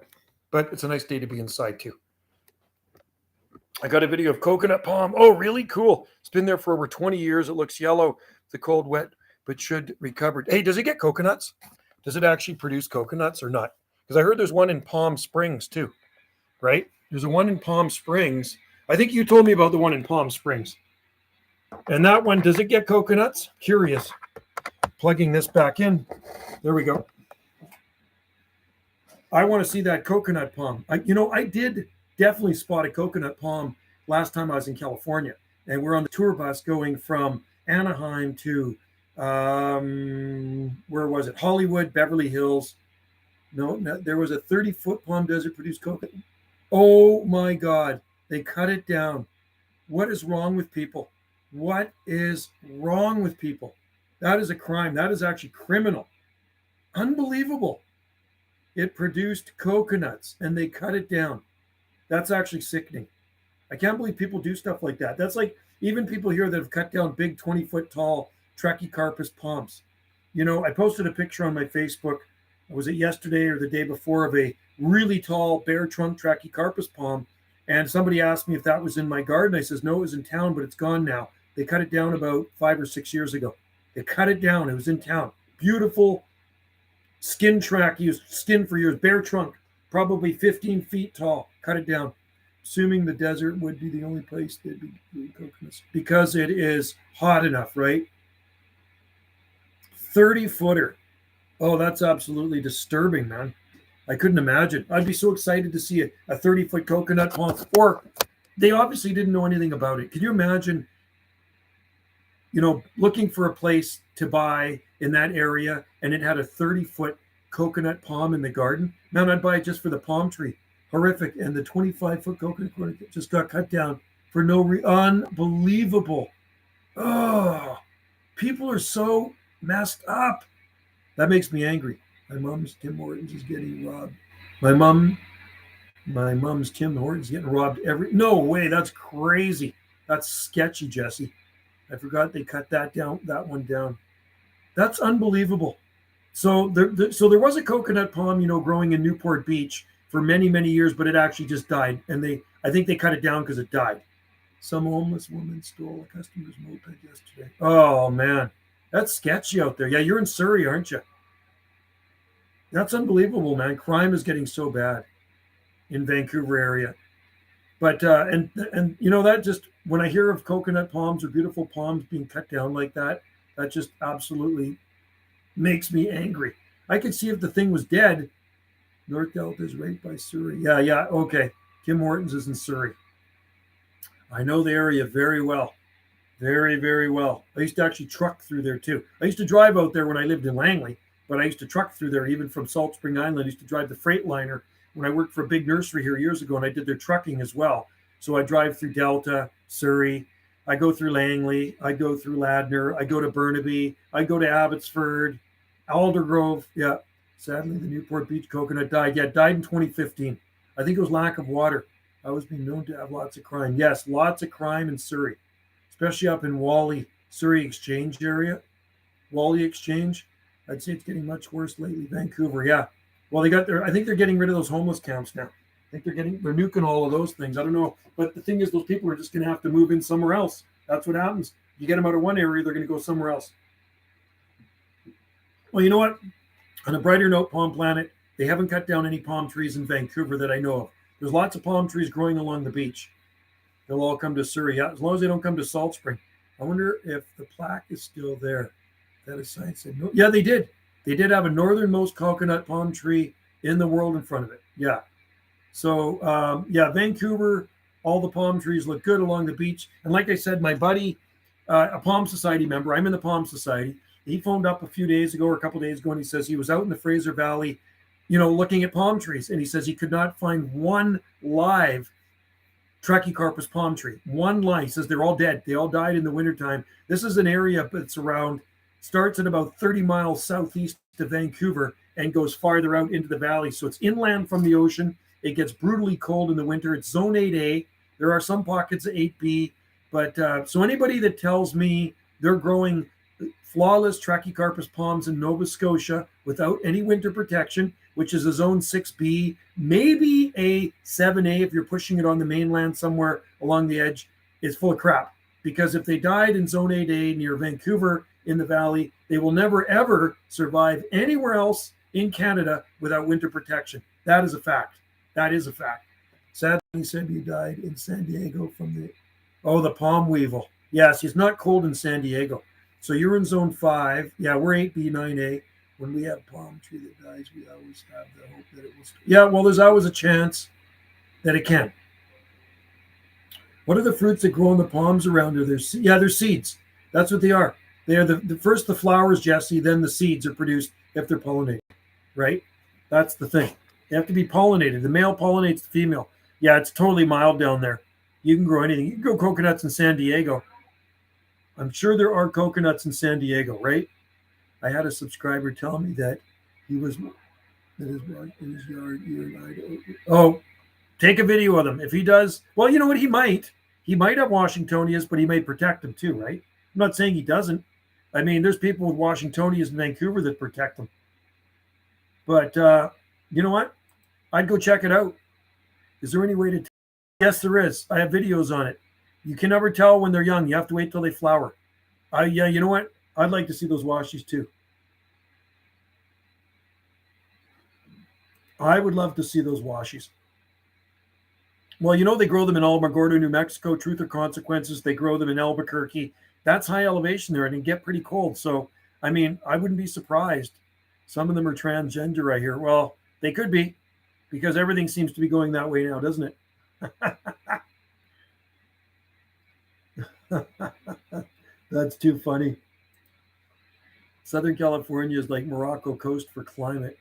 but it's a nice day to be inside too. I got a video of coconut palm. Oh, really cool. It's been there for over 20 years. It looks yellow, the cold, wet, but should recover. Hey, does it get coconuts? Does it actually produce coconuts or not? Because I heard there's one in Palm Springs too, right? There's a one in Palm Springs. I think you told me about the one in Palm Springs. And that one, does it get coconuts? Curious. Plugging this back in. There we go. I want to see that coconut palm. I did definitely spot a coconut palm last time I was in California. And we're on the tour bus going from Anaheim to, where was it? Hollywood, Beverly Hills. No, there was a 30-foot palm desert produced coconut. Oh my God. They cut it down. What is wrong with people? What is wrong with people? That is a crime. That is actually criminal. Unbelievable. It produced coconuts and they cut it down. That's actually sickening. I can't believe people do stuff like that. That's like even people here that have cut down big 20-foot tall Trachycarpus palms. You know, I posted a picture on my Facebook. Was it yesterday or the day before of a really tall bare trunk Trachycarpus palm? And somebody asked me if that was in my garden. I says, no, it was in town, but it's gone now. They cut it down about 5 or 6 years ago. They cut it down. It was in town. Beautiful skin trachea, skin for years, bare trunk, probably 15 feet tall. Cut it down. Assuming the desert would be the only place they'd be doing coconuts. Because it is hot enough, right? 30-footer. Oh, that's absolutely disturbing, man. I couldn't imagine. I'd be so excited to see a 30-foot coconut palm. Or they obviously didn't know anything about it. Can you imagine, looking for a place to buy in that area and it had a 30-foot coconut palm in the garden? Man, I'd buy it just for the palm tree. Horrific. And the 25-foot coconut just got cut down for no reason. Unbelievable. Oh, people are so messed up. That makes me angry. My mom's Tim Hortons is getting robbed. My mom's Tim Hortons getting robbed no way. That's crazy. That's sketchy, Jesse. I forgot they cut that one down. That's unbelievable. So there was a coconut palm, growing in Newport Beach for many, many years, but it actually just died. And I think they cut it down because it died. Some homeless woman stole a customer's moped yesterday. Oh man, that's sketchy out there. Yeah, you're in Surrey, aren't you? That's unbelievable, man. Crime is getting so bad in Vancouver area. But and that just, when I hear of coconut palms or beautiful palms being cut down like that, that just absolutely makes me angry. I could see if the thing was dead. North Delta is right by Surrey. Yeah, okay. Tim Hortons is in Surrey. I know the area very well. Very, very well. I used to actually truck through there too. I used to drive out there when I lived in Langley, but I used to truck through there even from Salt Spring Island. I used to drive the Freightliner when I worked for a big nursery here years ago, and I did their trucking as well. So I drive through Delta, Surrey. I go through Langley. I go through Ladner. I go to Burnaby. I go to Abbotsford, Aldergrove. Yeah. Sadly, the Newport Beach coconut died. Yeah, it died in 2015. I think it was lack of water. I was being known to have lots of crime. Yes, lots of crime in Surrey, especially up in Whalley, Surrey Exchange area. Whalley Exchange. I'd say it's getting much worse lately. Vancouver, yeah. Well, I think they're getting rid of those homeless camps now. I think they're nuking all of those things. I don't know. But the thing is, those people are just going to have to move in somewhere else. That's what happens. You get them out of one area, they're going to go somewhere else. Well, you know what? On a brighter note, Palm Planet, they haven't cut down any palm trees in Vancouver that I know of. There's lots of palm trees growing along the beach. They'll all come to Surrey. Yeah, as long as they don't come to Salt Spring. I wonder if the plaque is still there. That is sign said no. Yeah, they did. They did have a northernmost coconut palm tree in the world in front of it. Yeah. So, Vancouver, all the palm trees look good along the beach. And like I said, my buddy, a Palm Society member, I'm in the Palm Society. He phoned up a few days ago or a couple days ago, and he says he was out in the Fraser Valley, looking at palm trees. And he says he could not find one live Trachycarpus palm tree. One live. He says they're all dead. They all died in the wintertime. This is an area that's starts at about 30 miles southeast of Vancouver and goes farther out into the valley. So it's inland from the ocean. It gets brutally cold in the winter. It's zone 8A. There are some pockets of 8B. But so anybody that tells me they're growing flawless Trachycarpus palms in Nova Scotia without any winter protection, which is a zone 6B, maybe a 7A if you're pushing it on the mainland somewhere along the edge, is full of crap. Because if they died in zone 8A near Vancouver in the valley, they will never ever survive anywhere else in Canada without winter protection. That is a fact. That is a fact. Sadly, he said he died in San Diego from the palm weevil. Yes, he's not cold in San Diego. So you're in zone 5. Yeah, we're 8B, 9A. When we have palm tree that dies, we always have the hope that it will. Yeah, well, there's always a chance that it can. What are the fruits that grow in the palms around here? They're seeds. That's what they are. They are first the flowers, Jesse, then the seeds are produced if they're pollinated, right? That's the thing. They have to be pollinated. The male pollinates the female. Yeah, it's totally mild down there. You can grow anything. You can grow coconuts in San Diego. I'm sure there are coconuts in San Diego, right? I had a subscriber tell me that he was in his yard. Oh, take a video of them. If he does, well, you know what? He might have Washingtonias, but he may protect them too, right? I'm not saying he doesn't. I mean, there's people with Washingtonias in Vancouver that protect them. But you know what? I'd go check it out. Is there any way to? Yes, there is. I have videos on it. You can never tell when they're young. You have to wait till they flower. Yeah, you know what? I'd like to see those washies too. I would love to see those washies. Well, you know, they grow them in Alamogordo, New Mexico. Truth or consequences. They grow them in Albuquerque. That's high elevation there, and it can get pretty cold. So, I mean, I wouldn't be surprised. Some of them are transgender, I hear. Well, they could be, because everything seems to be going that way now, doesn't it? That's too funny. Southern California is like Morocco coast for climate.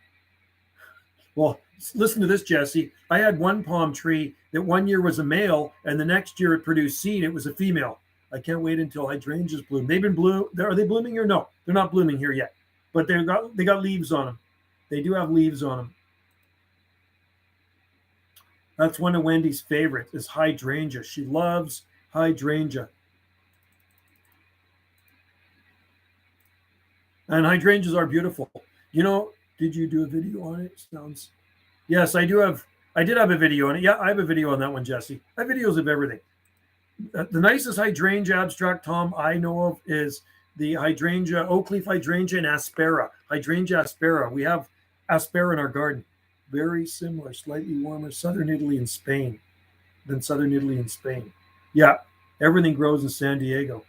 Well, listen to this, Jesse. I had one palm tree that one year was a male, and the next year it produced seed. It was a female. I can't wait until hydrangeas bloom. They've been bloom. Are they blooming here? No, they're not blooming here yet. But they got leaves on them. They do have leaves on them. That's one of Wendy's favorites is hydrangea. She loves hydrangea. And hydrangeas are beautiful. You know, did you do a video on it? Sounds. Yes, I do have. I did have a video on it. Yeah, I have a video on that one, Jesse. I have videos of everything. The nicest hydrangea abstract, Tom, I know of is the hydrangea, oak leaf hydrangea and aspera. Hydrangea aspera. We have aspera in our garden. Very similar, slightly warmer, southern Italy and Spain than southern Italy and Spain. Yeah, everything grows in San Diego.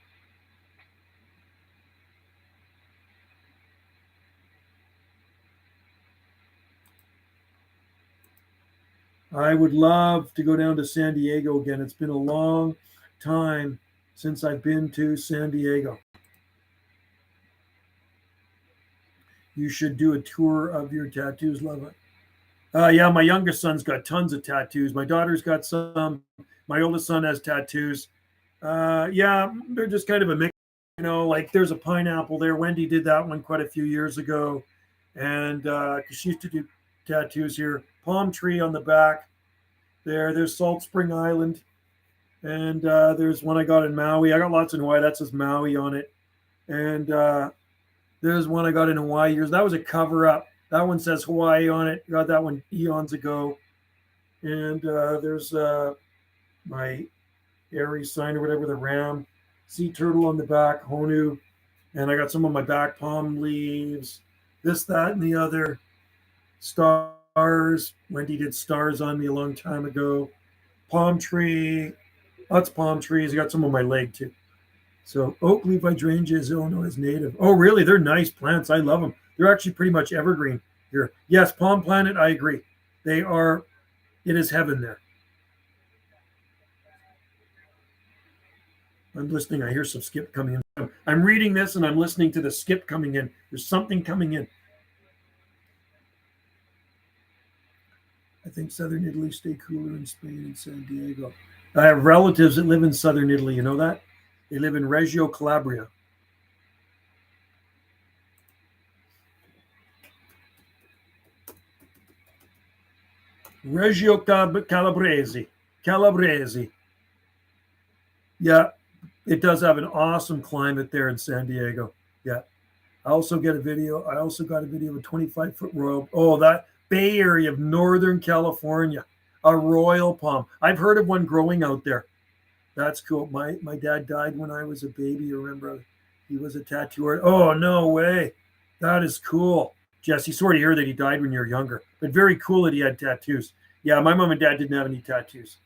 I would love to go down to San Diego again. It's been a long time since I've been to San Diego. You should do a tour of your tattoos, love it. Yeah, my youngest son's got tons of tattoos. My daughter's got some. My oldest son has tattoos. Yeah, they're just kind of a mix. You know, like there's a pineapple there. Wendy did that one quite a few years ago. And she used to do tattoos here. Palm tree on the back. There's Salt Spring Island. And there's one I got in Maui. I got lots in Hawaii. That says Maui on it. And there's one I got in Hawaii years. That was a cover up. That one says Hawaii on it. Got that one eons ago. And there's my Aries sign or whatever, the ram. Sea turtle on the back, Honu. And I got some of my back palm leaves. This, that, and the other. Stars. Wendy did stars on me a long time ago. Palm tree. Lots of palm trees. I got some on my leg too. So oak leaf hydrangea is Illinois native. Oh, really? They're nice plants. I love them. They're actually pretty much evergreen here. Yes, Palm Planet, I agree. They are, it is heaven there. I'm listening. I hear some skip coming in. I'm reading this and I'm listening to the skip coming in. There's something coming in. I think southern Italy stay cooler in Spain and San Diego. I have relatives that live in southern Italy. You know that? They live in Reggio Calabria. Reggio Calabrese. Calabrese. Yeah, it does have an awesome climate there in San Diego. Yeah. I also got a video of a 25-foot royal. Oh, that Bay Area of Northern California, a royal palm. I've heard of one growing out there. That's cool. My dad died when I was a baby. You remember he was a tattooer. Oh, no way. That is cool. Jesse, sorry to hear that he died when you were younger, but very cool that he had tattoos. Yeah, my mom and dad didn't have any tattoos.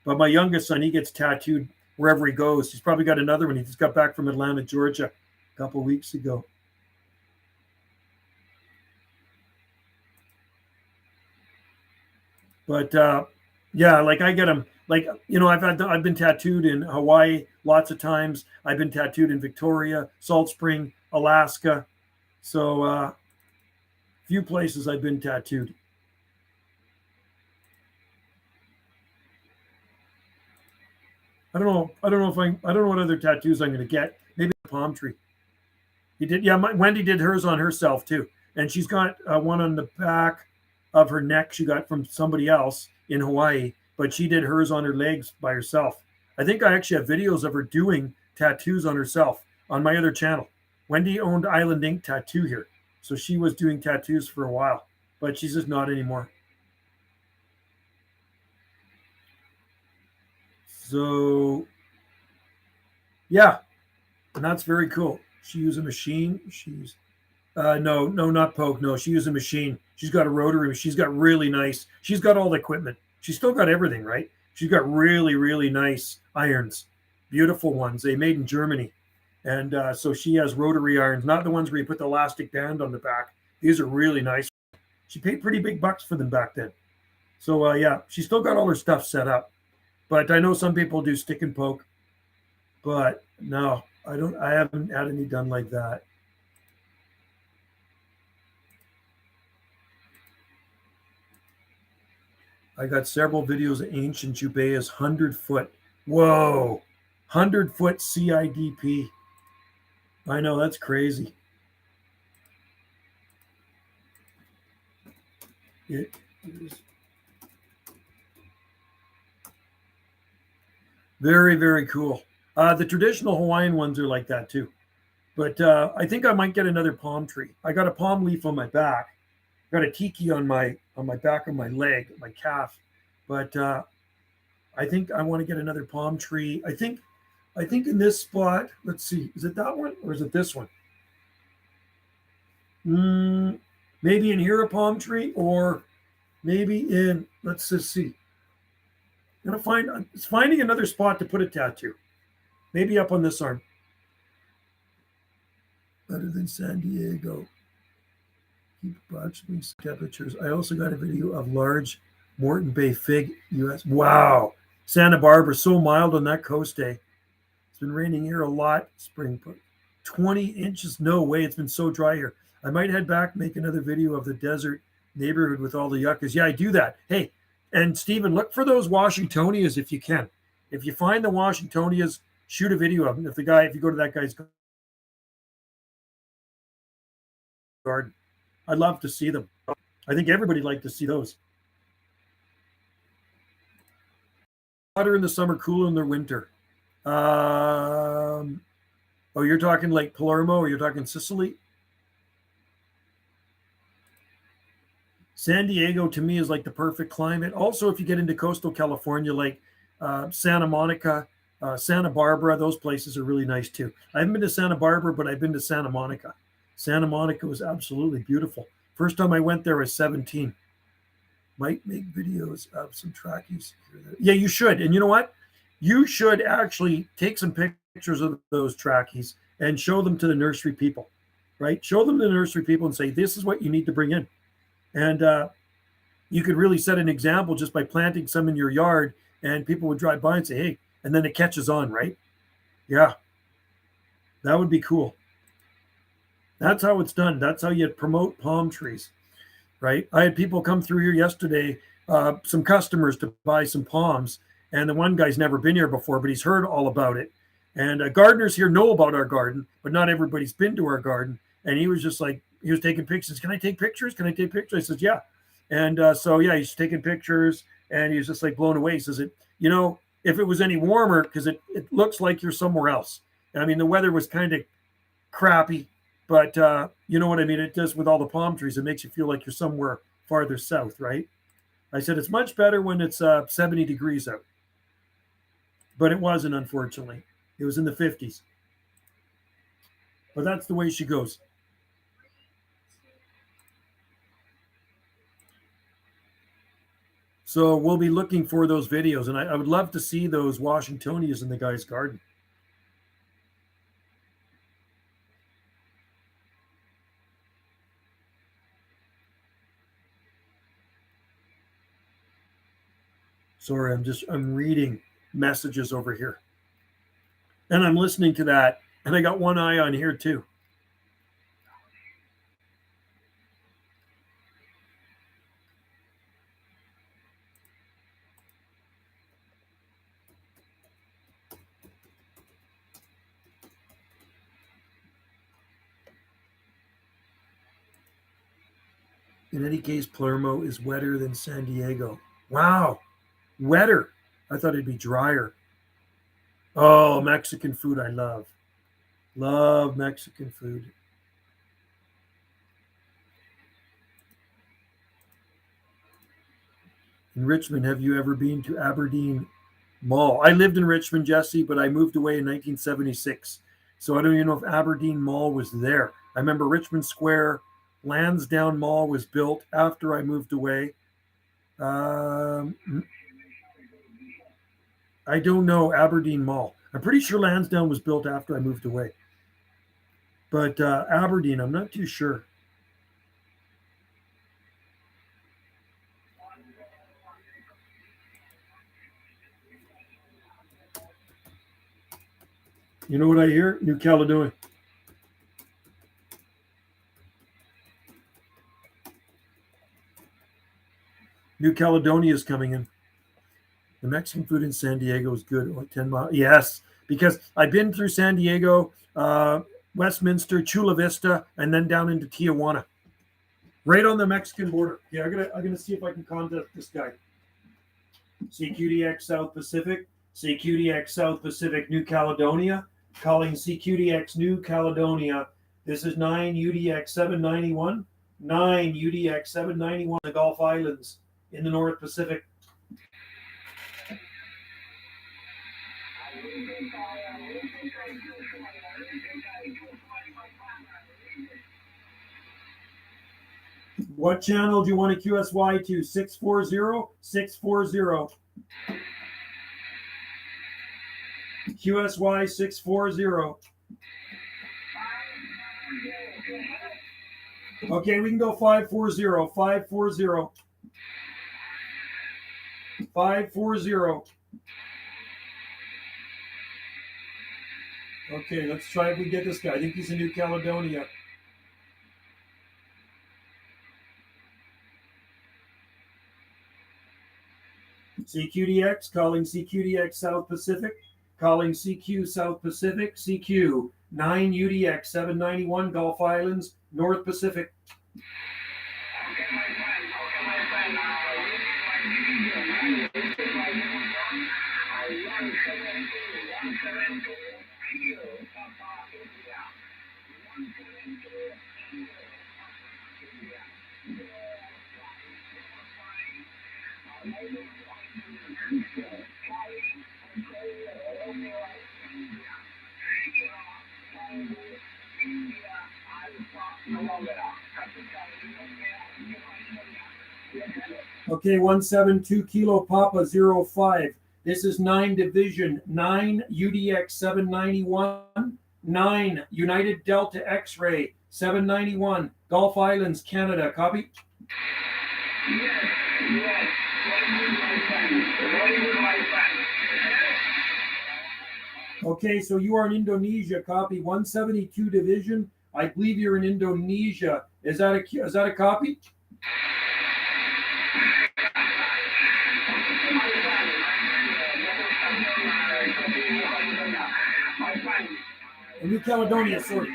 But my youngest son, he gets tattooed wherever he goes. He's probably got another one. He just got back from Atlanta, Georgia, a couple of weeks ago. But yeah, like I get them. Like I've been tattooed in Hawaii lots of times. I've been tattooed in Victoria, Salt Spring, Alaska. So few places I've been tattooed. I don't know. I don't know what other tattoos I'm going to get. Maybe a palm tree. He did. Yeah, Wendy did hers on herself too, and she's got one on the back of her neck. She got from somebody else in Hawaii, but she did hers on her legs by herself. I think I actually have videos of her doing tattoos on herself on my other channel. Wendy owned Island Ink Tattoo here, so she was doing tattoos for a while, but she's just not anymore. So yeah, and that's very cool. She used a machine. No, not poke. No, she used a machine. She's got a rotary. She's got really nice. She's got all the equipment. She's still got everything, right? She's got really, really nice irons, beautiful ones. They made in Germany, and so she has rotary irons, not the ones where you put the elastic band on the back. These are really nice. She paid pretty big bucks for them back then. So yeah, she's still got all her stuff set up. But I know some people do stick and poke. But no, I don't. I haven't had any done like that. I got several videos of ancient Jubaea's 100-foot. Whoa, 100-foot CIDP. I know, that's crazy. It is very, very cool. The traditional Hawaiian ones are like that too. But I think I might get another palm tree. I got a palm leaf on my back. Got a tiki on my back of my leg, my calf. But I think I want to get another palm tree. I think in this spot, let's see, is it that one or is it this one? Maybe in here a palm tree, or maybe in, let's just see. I'm gonna finding another spot to put a tattoo. Maybe up on this arm. Better than San Diego. Keep approximately temperatures. I also got a video of large Morton Bay fig, U.S. Wow. Santa Barbara, so mild on that coast day. It's been raining here a lot. Spring, 20 inches. No way. It's been so dry here. I might head back, make another video of the desert neighborhood with all the yuccas. Yeah, I do that. Hey, and Stephen, look for those Washingtonias if you can. If you find the Washingtonias, shoot a video of them. If you go to that guy's garden, I'd love to see them. I think everybody'd like to see those. Hotter in the summer, cooler in the winter. Oh, you're talking like Palermo, or you're talking Sicily? San Diego to me is like the perfect climate. Also, if you get into coastal California, like Santa Monica, Santa Barbara, those places are really nice too. I haven't been to Santa Barbara, but I've been to Santa Monica. Santa Monica was absolutely beautiful. First time I went there, I was 17. Might make videos of some trackies. Yeah, you should. And you know what? You should actually take some pictures of those trackies and show them to the nursery people, right? Show them to the nursery people and say, this is what you need to bring in. And you could really set an example just by planting some in your yard, and people would drive by and say, hey, and then it catches on, right? Yeah, that would be cool. That's how it's done. That's how you promote palm trees, right? I had people come through here yesterday, some customers to buy some palms, and the one guy's never been here before, but he's heard all about it. And gardeners here know about our garden, but not everybody's been to our garden. And he was just like, he was taking pictures. Can I take pictures? Can I take pictures? I said, yeah. And so, yeah, he's taking pictures, and he was just like blown away. He says, if it was any warmer, because it looks like you're somewhere else. I mean, the weather was kind of crappy, But you know what I mean? It does with all the palm trees. It makes you feel like you're somewhere farther south, right? I said it's much better when it's 70 degrees out. But it wasn't, unfortunately. It was in the 50s. But that's the way she goes. So we'll be looking for those videos, and I would love to see those Washingtonias in the guy's garden. Sorry, I'm reading messages over here. And I'm listening to that, and I got one eye on here too. In any case, Palermo is wetter than San Diego. Wow, wetter. I thought it'd be drier. Oh, Mexican food I love. Love Mexican food. In Richmond, have you ever been to Aberdeen Mall? I lived in Richmond, Jesse, but I moved away in 1976. So I don't even know if Aberdeen Mall was there. I remember Richmond Square, Lansdowne Mall was built after I moved away. Um, I don't know Aberdeen Mall. I'm pretty sure Lansdowne was built after I moved away. But Aberdeen, I'm not too sure. You know what I hear? New Caledonia. New Caledonia is coming in. The Mexican food in San Diego is good. Like 10 miles. Yes, because I've been through San Diego, Westminster, Chula Vista, and then down into Tijuana. Right on the Mexican border. Yeah, I'm gonna see if I can contact this guy. CQDX South Pacific, CQDX South Pacific, New Caledonia, calling CQDX New Caledonia. This is 9 UDX 791, 9 UDX 791, the Gulf Islands in the North Pacific. What channel do you want to QSY to? 640? 640. QSY 640. Okay, we can go 540. 540. 540. Okay, let's try if we get this guy. I think he's in New Caledonia. CQDX, calling CQDX South Pacific, calling CQ South Pacific, CQ 9 UDX 791 Gulf Islands, North Pacific. Okay, 172 Kilo Papa 05. This is 9 Division, 9 UDX 791, 9 United Delta X-Ray 791, Gulf Islands, Canada. Copy? Okay, so you are in Indonesia. Copy. 172 Division. I believe you're in Indonesia. Is that a copy? New Caledonia, sorry.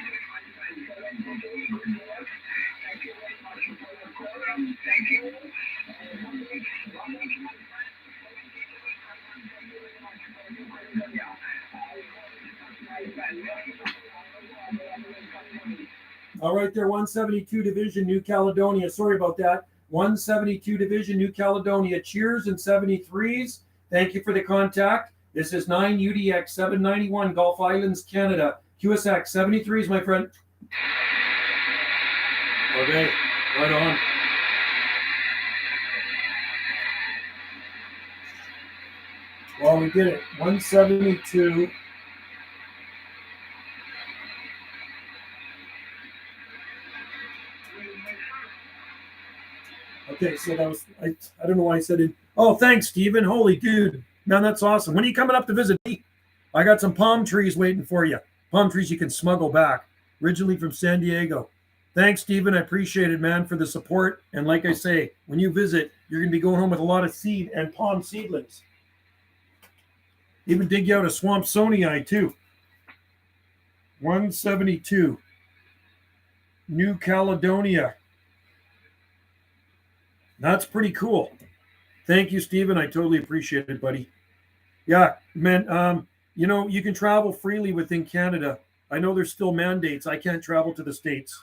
All right, there, 172 Division, New Caledonia. Sorry about that. 172 Division, New Caledonia. Cheers and 73s. Thank you for the contact. This is 9 UDX 791, Gulf Islands, Canada. QSX 73s, my friend. Okay, right on. Well, we did it. 172. Okay, so that was, I don't know why I said it. Oh, thanks, Steven. Holy dude. Man, that's awesome. When are you coming up to visit me? I got some palm trees waiting for you. Palm trees you can smuggle back. Originally from San Diego. Thanks, Steven. I appreciate it, man, for the support. And like I say, when you visit, you're going to be going home with a lot of seed and palm seedlings. Even dig you out a Swampsonii, too. 172. New Caledonia. That's pretty cool. Thank you, Stephen. I totally appreciate it, buddy. Yeah, man, you know, you can travel freely within Canada. I know there's still mandates. I can't travel to the States.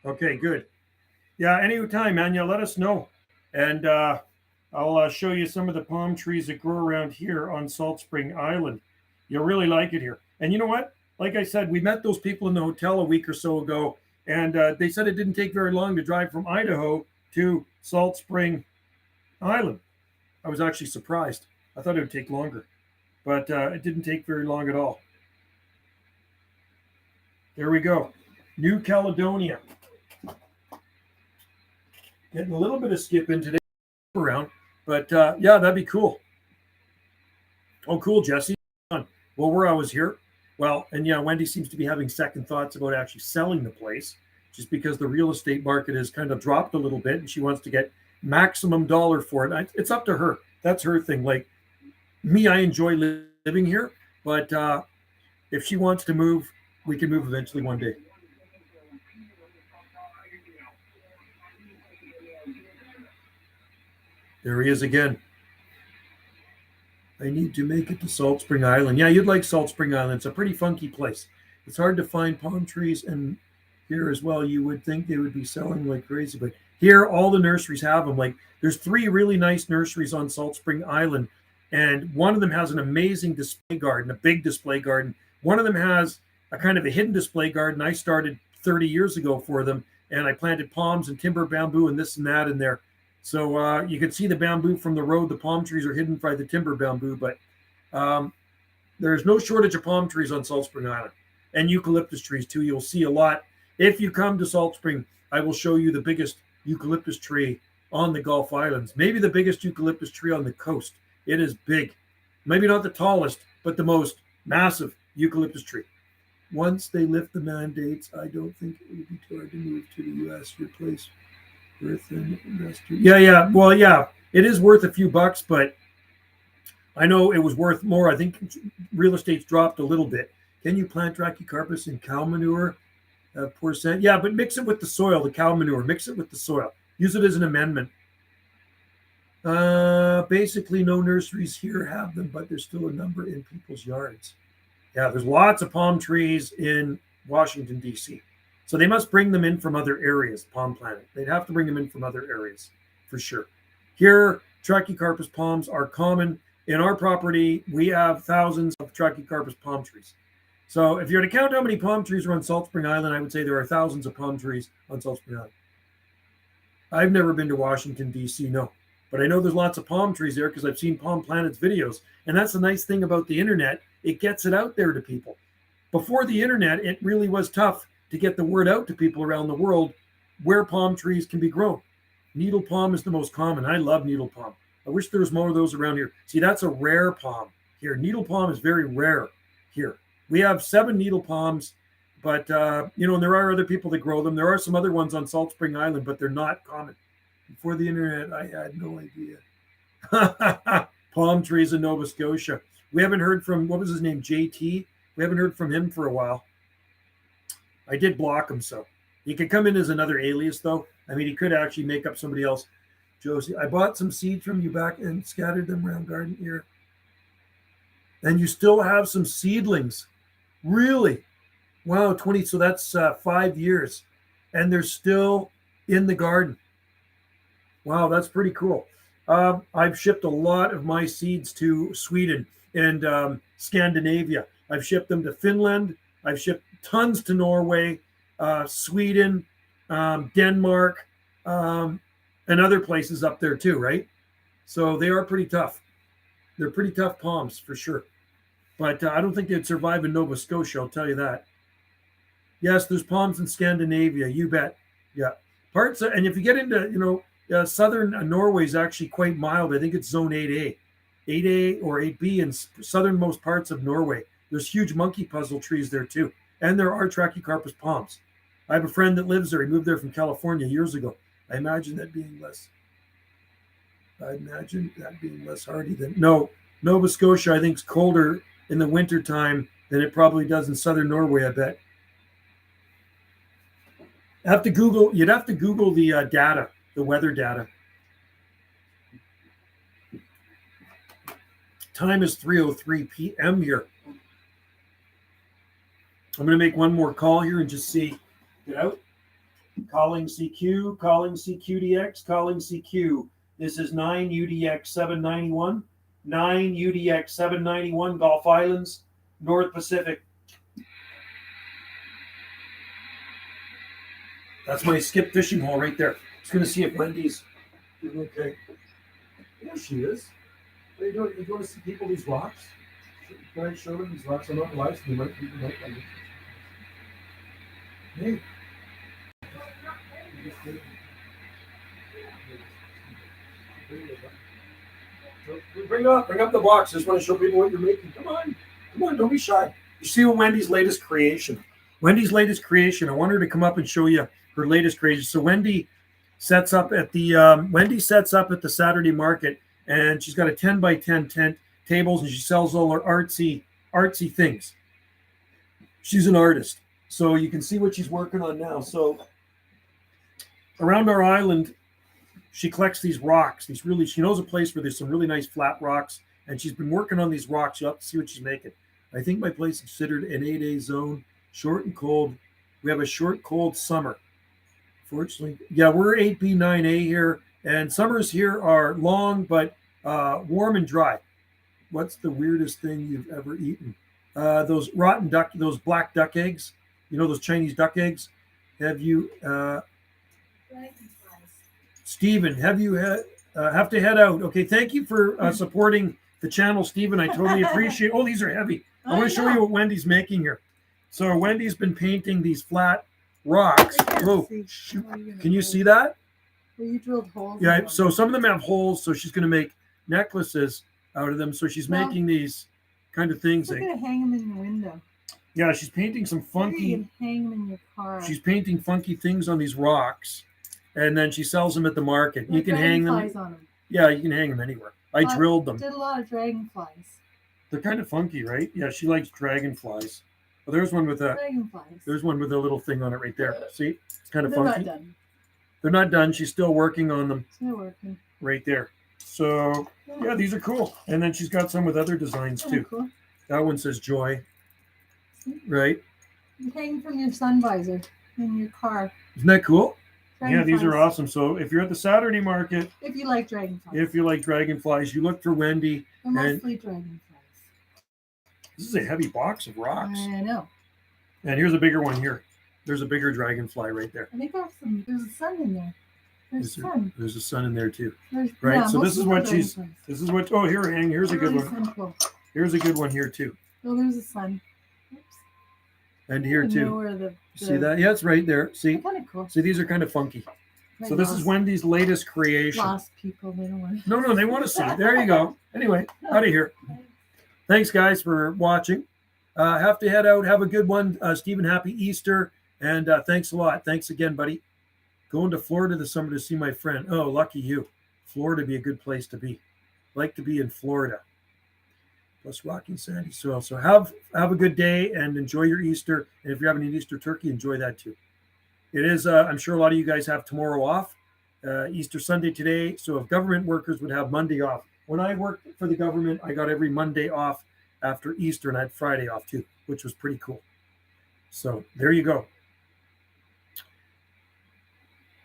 Okay, good. Yeah, anytime, man. Yeah, let us know. And I'll show you some of the palm trees that grow around here on Salt Spring Island. You'll really like it here. And you know what? Like I said, we met those people in the hotel a week or so ago, and they said it didn't take very long to drive from Idaho to Salt Spring Island. I was actually surprised. I thought it would take longer, but it didn't take very long at all. There we go. New Caledonia. Getting a little bit of skip in today around, but yeah, that'd be cool. Oh, cool, Jesse. Well, where I was here, well, and yeah, Wendy seems to be having second thoughts about actually selling the place, just because the real estate market has kind of dropped a little bit, and she wants to get maximum dollar for it. It's up to her. That's her thing. Like me, I enjoy living here, but if she wants to move, we can move eventually one day. There he is again. I need to make it to Salt Spring Island. Yeah, you'd like Salt Spring Island. It's a pretty funky place. It's hard to find palm trees, and here as well, you would think they would be selling like crazy, but here all the nurseries have them. Like there's 3 really nice nurseries on Salt Spring Island, and one of them has an amazing display garden, a big display garden. One of them has a kind of a hidden display garden. I started 30 years ago for them, and I planted palms and timber bamboo and this and that in there. So you can see the bamboo from the road. The palm trees are hidden by the timber bamboo, but there's no shortage of palm trees on Salt Spring Island, and eucalyptus trees too. You'll see a lot. If you come to Salt Spring, I will show you the biggest eucalyptus tree on the Gulf Islands, maybe the biggest eucalyptus tree on the coast. It is big. Maybe not the tallest, but the most massive eucalyptus tree. Once they lift the mandates, I don't think it would be too hard to move to the U.S. Replace worth an investor. Yeah. Well, yeah, it is worth a few bucks, but I know it was worth more. I think real estate's dropped a little bit. Can you plant Trachycarpus in cow manure? Percent? Yeah, but mix it with the soil, the cow manure. Mix it with the soil. Use it as an amendment. Basically, no nurseries here have them, but there's still a number in people's yards. Yeah, there's lots of palm trees in Washington, D.C. So they must bring them in from other areas, palm planting. They'd have to bring them in from other areas for sure. Here, Trachycarpus palms are common. In our property, we have thousands of Trachycarpus palm trees. So if you're to count how many palm trees are on Salt Spring Island, I would say there are thousands of palm trees on Salt Spring Island. I've never been to Washington, D.C., no. But I know there's lots of palm trees there because I've seen Palm Planet's videos. And that's the nice thing about the internet. It gets it out there to people. Before the internet, it really was tough to get the word out to people around the world where palm trees can be grown. Needle palm is the most common. I love needle palm. I wish there was more of those around here. See, that's a rare palm here. Needle palm is very rare here. We have 7 needle palms, but, you know, and there are other people that grow them. There are some other ones on Salt Spring Island, but they're not common. Before the internet, I had no idea Palm trees in Nova Scotia. We haven't heard from, what was his name, JT? We haven't heard from him for a while. I did block him, so he could come in as another alias, though. I mean, he could actually make up somebody else. Josie, I bought some seeds from you back and scattered them around garden here. And you still have some seedlings. Really? Wow, 20. So that's 5 years. And they're still in the garden. Wow, that's pretty cool. I've shipped a lot of my seeds to Sweden and Scandinavia. I've shipped them to Finland. I've shipped tons to Norway, Sweden, Denmark, and other places up there too, right? So they are pretty tough. They're pretty tough palms for sure. But I don't think they'd survive in Nova Scotia, I'll tell you that. Yes, there's palms in Scandinavia, you bet. Yeah. And if you get into, southern Norway is actually quite mild. I think it's zone 8A. 8A or 8B in southernmost parts of Norway. There's huge monkey puzzle trees there too. And there are Trachycarpus palms. I have a friend that lives there. He moved there from California years ago. I imagine that being less hardy than... No, Nova Scotia, I think, is colder in the wintertime than it probably does in southern Norway, I bet. You'd have to Google the data, the weather data. Time is 3:03 p.m. here. I'm going to make one more call here and just see. Get out. Calling CQ, calling CQDX, calling CQ. This is 9 UDX 791. 9 UDX 791, Gulf Islands, North Pacific. That's my skip fishing hole right there. Just going to see if Wendy's doing okay. There she is. What are you doing? You want to see people these rocks? Can I show them these rocks? I'm not live, so you might like them. Hey. Bring up the box. I just want to show people what you're making. Come on, don't be shy. You see Wendy's latest creation. I want her to come up and show you her latest creation. So Wendy sets up at the Saturday market, and she's got a 10 by 10 tent tables, and she sells all her artsy things. She's an artist, so you can see what she's working on now. So around our island, she collects these rocks. She knows a place where there's some really nice flat rocks, and she's been working on these rocks. You'll have to see what she's making. I think my place is considered an 8A zone, short and cold. We have a short, cold summer. Fortunately, yeah, we're 8B, 9A here, and summers here are long but warm and dry. What's the weirdest thing you've ever eaten? Those rotten duck, those black duck eggs. You know those Chinese duck eggs? Have you... Stephen, have to head out. Okay, thank you for supporting the channel, Stephen. I totally appreciate. Oh, these are heavy. I want to show you what Wendy's making here. So Wendy's been painting these flat rocks. Oh, shoot. Can you see that? Well, you drilled holes. Yeah. So some of them have holes. So she's going to make necklaces out of them. So she's making these kind of things. We're going to hang them in the window. Yeah, she's painting some funky. You can hang them in your car. She's painting funky things on these rocks. And then she sells them at the market. Like you can hang them. On them. Yeah, you can hang them anywhere. I drilled them. Did a lot of dragonflies. They're kind of funky, right? Yeah, she likes dragonflies. Well, there's one with a. Dragonflies. There's one with a little thing on it right there. See, it's kind of funky. They're not done. They're not done. She's still working on them. Still working. Right there. So yeah, these are cool. And then she's got some with other designs too. Cool. That one says joy. Right. You hang from your sun visor in your car. Isn't that cool? Yeah, these are awesome. So if you're at the Saturday market, if you like dragonflies, you look for Wendy. They're mostly dragonflies. This is a heavy box of rocks. I know. And here's a bigger one here. There's a bigger dragonfly right there. I think there's a sun in there. There's a sun in there too. Right. Yeah, so this is what here's a good one. Simple. Here's a good one here too. Oh, there's a sun. Oops. And here too. See that? Yeah, it's right there. See? Kind of cool. See, these are kind of funky. So this is Wendy's latest creation. Lost people, they don't want. No, they want to see. There you go. Anyway, out of here. Thanks, guys, for watching. Have to head out. Have a good one. Stephen, happy Easter. And thanks a lot. Thanks again, buddy. Going to Florida this summer to see my friend. Oh, lucky you. Florida would be a good place to be. Like to be in Florida. Plus rocky and sandy soil. So have a good day and enjoy your Easter. And if you're having an Easter turkey, enjoy that too. It is, I'm sure a lot of you guys have tomorrow off, Easter Sunday today. So if government workers would have Monday off. When I worked for the government, I got every Monday off after Easter, and I had Friday off too, which was pretty cool. So there you go.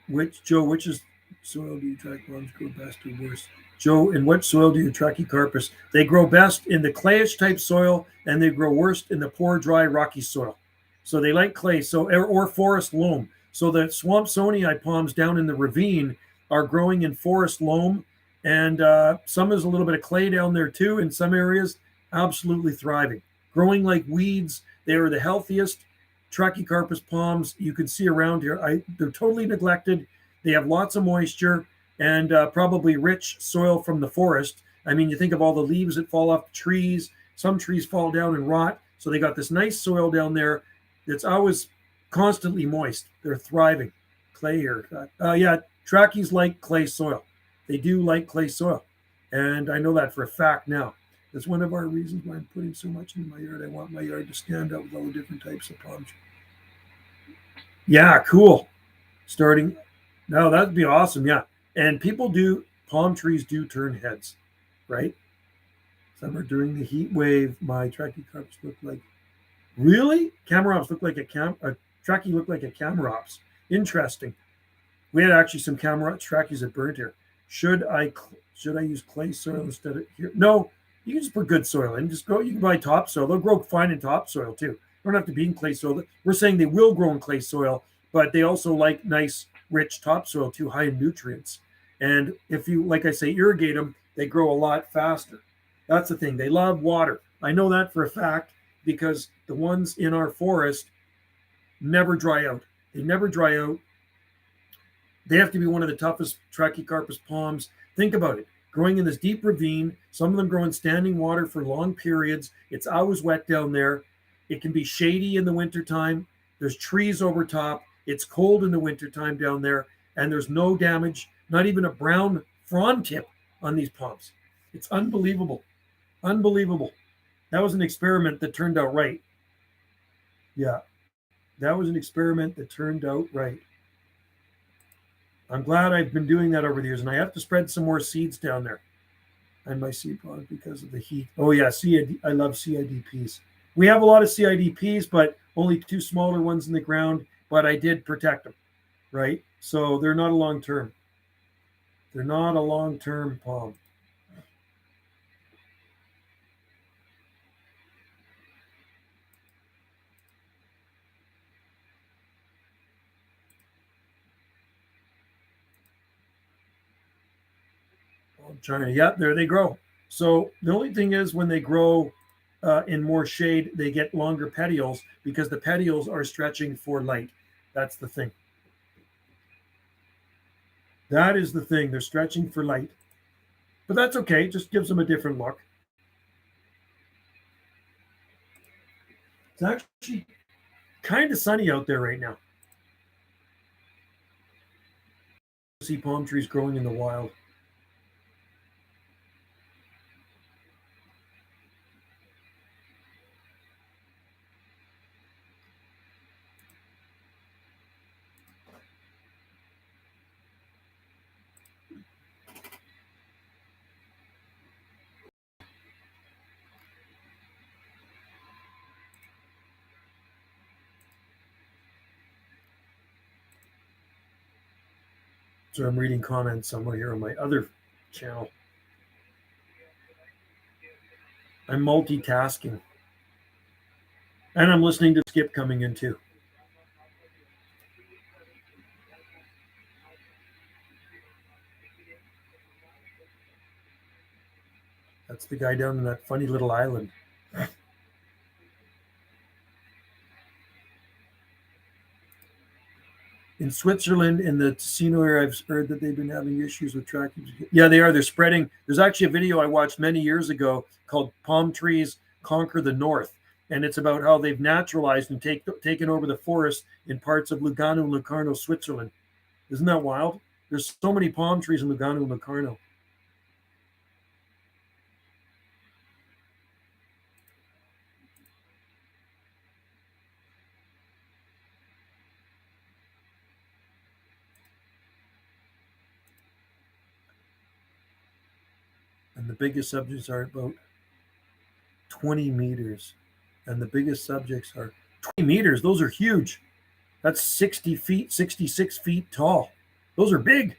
Which soil do you trachycarpus grow best or worse? Joe, in what soil do you trachycarpus? They grow best in the clayish type soil, and they grow worst in the poor, dry, rocky soil. So they like clay, or forest loam. So the Swampsonii palms down in the ravine are growing in forest loam, and some is a little bit of clay down there too. In some areas, absolutely thriving, growing like weeds. They are the healthiest trachycarpus palms you can see around here. They're totally neglected. They have lots of moisture and probably rich soil from the forest. I mean, you think of all the leaves that fall off the trees. Some trees fall down and rot. So they got this nice soil down there that's always constantly moist. They're thriving. Clay here. Yeah, trackies like clay soil. They do like clay soil. And I know that for a fact now. That's one of our reasons why I'm putting so much in my yard. I want my yard to stand out with all the different types of palm trees. Yeah, cool. Starting. No, that'd be awesome. Yeah. And palm trees do turn heads, right? Summer during the heat wave, my trachycarpus looked like, really? Camarops look like a trachy looked like a camarops. Interesting. We had actually some trackies that burnt here. Should I use clay soil instead of here? No, you can just put good soil in. You can buy topsoil. They'll grow fine in topsoil too. They don't have to be in clay soil. We're saying they will grow in clay soil, but they also like nice, rich topsoil too, high in nutrients. And if you, like I say, irrigate them, they grow a lot faster. That's the thing. They love water. I know that for a fact because the ones in our forest never dry out. They never dry out. They have to be one of the toughest trachycarpus palms. Think about it. Growing in this deep ravine, some of them grow in standing water for long periods. It's always wet down there. It can be shady in the wintertime. There's trees over top. It's cold in the wintertime down there, and there's no damage, not even a brown frond tip on these palms. It's unbelievable. Unbelievable. That was an experiment that turned out right. Yeah, that was an experiment that turned out right. I'm glad I've been doing that over the years, and I have to spread some more seeds down there and my seed pod because of the heat. Oh yeah, I love CIDPs. We have a lot of CIDPs, but only 2 smaller ones in the ground, but I did protect them, right? So they're not a long-term. They're not a long-term palm. China, yeah, there they grow. So the only thing is when they grow in more shade, they get longer petioles because the petioles are stretching for light. That's the thing. That is the thing. They're stretching for light. But that's okay. It just gives them a different look. It's actually kind of sunny out there right now. See palm trees growing in the wild. So I'm reading comments somewhere here on my other channel. I'm multitasking. And I'm listening to Skip coming in too. That's the guy down in that funny little island. In Switzerland, in the Ticino area, I've heard that they've been having issues with tracking. Yeah, they are. They're spreading. There's actually a video I watched many years ago called Palm Trees Conquer the North. And it's about how they've naturalized and taken over the forest in parts of Lugano and Locarno, Switzerland. Isn't that wild? There's so many palm trees in Lugano and Locarno. And the biggest subjects are about 20 meters. And the biggest subjects are 20 meters. Those are huge. That's 60 feet, 66 feet tall. Those are big.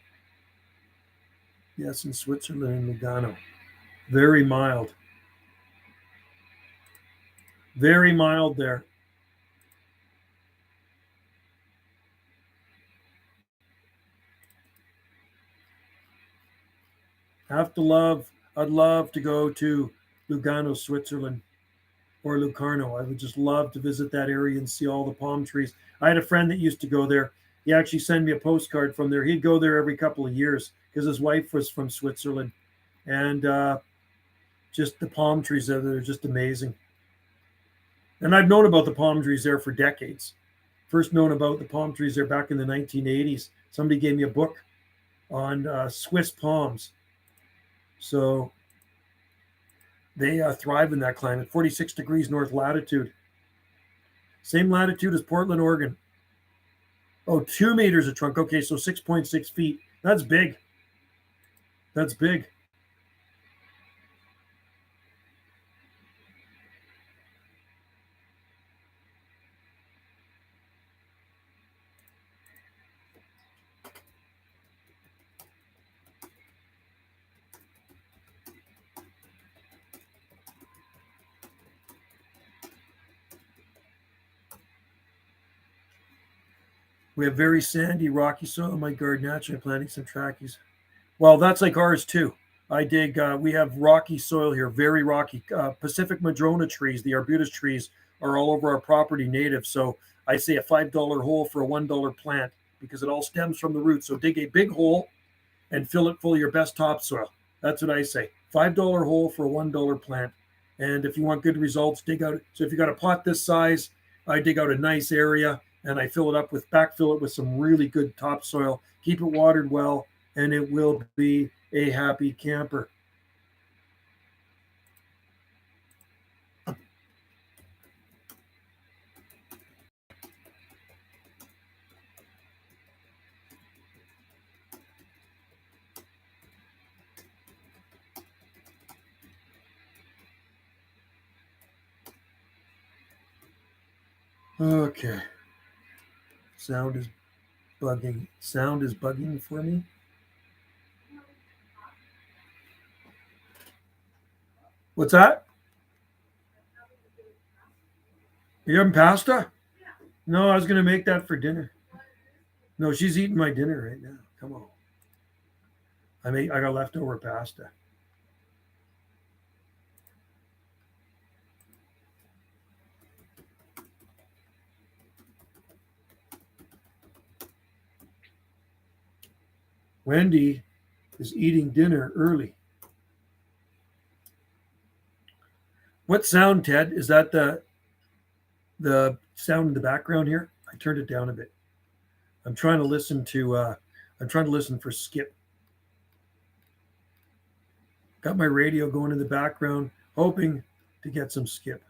Yes, in Switzerland and Lugano. Very mild. Very mild there. I'd love to go to Lugano, Switzerland, or Locarno. I would just love to visit that area and see all the palm trees. I had a friend that used to go there. He actually sent me a postcard from there. He'd go there every couple of years because his wife was from Switzerland. And just the palm trees there, they're just amazing. And I've known about the palm trees there for decades. First known about the palm trees there back in the 1980s. Somebody gave me a book on Swiss palms. So they thrive in that climate. 46 degrees north latitude. Same latitude as Portland, Oregon. Oh, 2 meters of trunk. Okay, so 6.6 feet. That's big. That's big. We have very sandy, rocky soil in my garden. Naturally planting some trackies. Well, that's like ours too. I dig. We have rocky soil here, very rocky. Pacific madrona trees, the arbutus trees, are all over our property, native. So I say a $5 hole for a $1 plant because it all stems from the root. So dig a big hole and fill it full of your best topsoil. That's what I say. $5 hole for a $1 plant. And if you want good results, dig out. So if you got a pot this size, I dig out a nice area and I backfill it with some really good topsoil. Keep it watered well, and it will be a happy camper. Okay. Sound is bugging for me. What's that? You having pasta? No, I was going to make that for dinner. No, she's eating my dinner right now. Come on. I got leftover pasta. Wendy is eating dinner early. What sound, Ted? Is that the sound in the background here? I turned it down a bit. I'm trying to listen for Skip. Got my radio going in the background, hoping to get some Skip.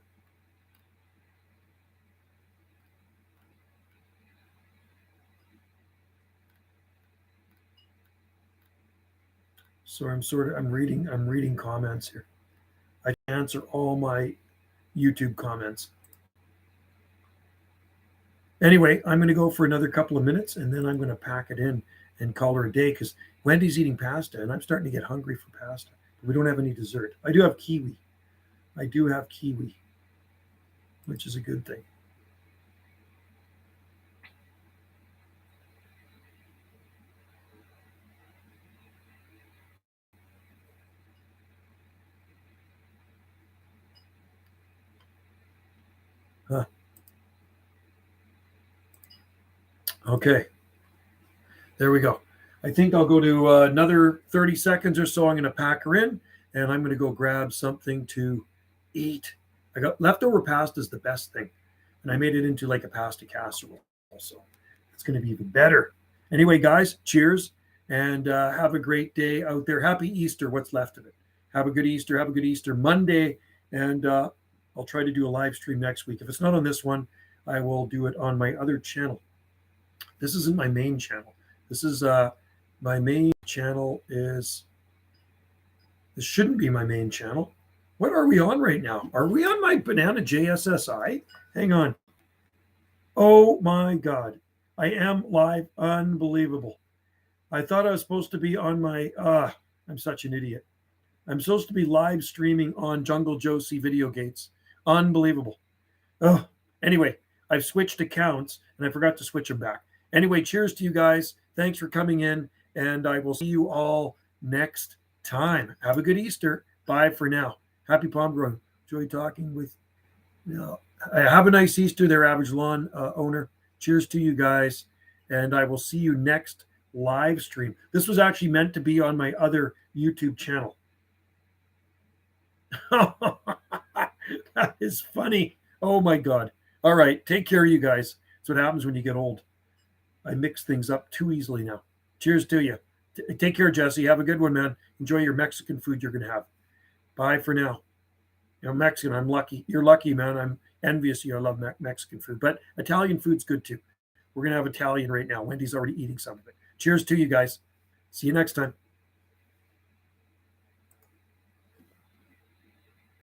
So I'm reading comments here. I answer all my YouTube comments. Anyway, I'm going to go for another couple of minutes and then I'm going to pack it in and call her a day because Wendy's eating pasta and I'm starting to get hungry for pasta. We don't have any dessert. I do have kiwi, which is a good thing. Huh. Okay. There we go. I think I'll go to another 30 seconds or so. I'm going to pack her in and I'm going to go grab something to eat. I got leftover pasta is the best thing. And I made it into like a pasta casserole. So it's going to be even better. Anyway, guys, cheers and have a great day out there. Happy Easter, what's left of it. Have a good Easter. Have a good Easter Monday. And I'll try to do a live stream next week. If it's not on this one, I will do it on my other channel. This isn't my main channel. This is my main channel is This shouldn't be my main channel. What are we on right now? Are we on my Banana JSSI? Hang on. Oh my God. I am live. Unbelievable. I thought I was supposed to be on my, I'm such an idiot. I'm supposed to be live streaming on Jungle Josie Video Gates. Unbelievable. Oh, anyway, I've switched accounts and I forgot to switch them back. Anyway, cheers to you guys. Thanks for coming in, and I will see you all next time. Have a good Easter. Bye for now. Happy palm growing. Enjoy talking with have a nice Easter there, Average Lawn owner. Cheers to you guys, and I will see you next live stream. This was actually meant to be on my other YouTube channel. That is funny. Oh my God. All right. Take care, you guys. That's what happens when you get old. I mix things up too easily now. Cheers to you. Take care, Jesse. Have a good one, man. Enjoy your Mexican food you're going to have. Bye for now. You know, Mexican, I'm lucky. You're lucky, man. I'm envious of you. I love Mexican food, but Italian food's good too. We're going to have Italian right now. Wendy's already eating some of it. Cheers to you guys. See you next time.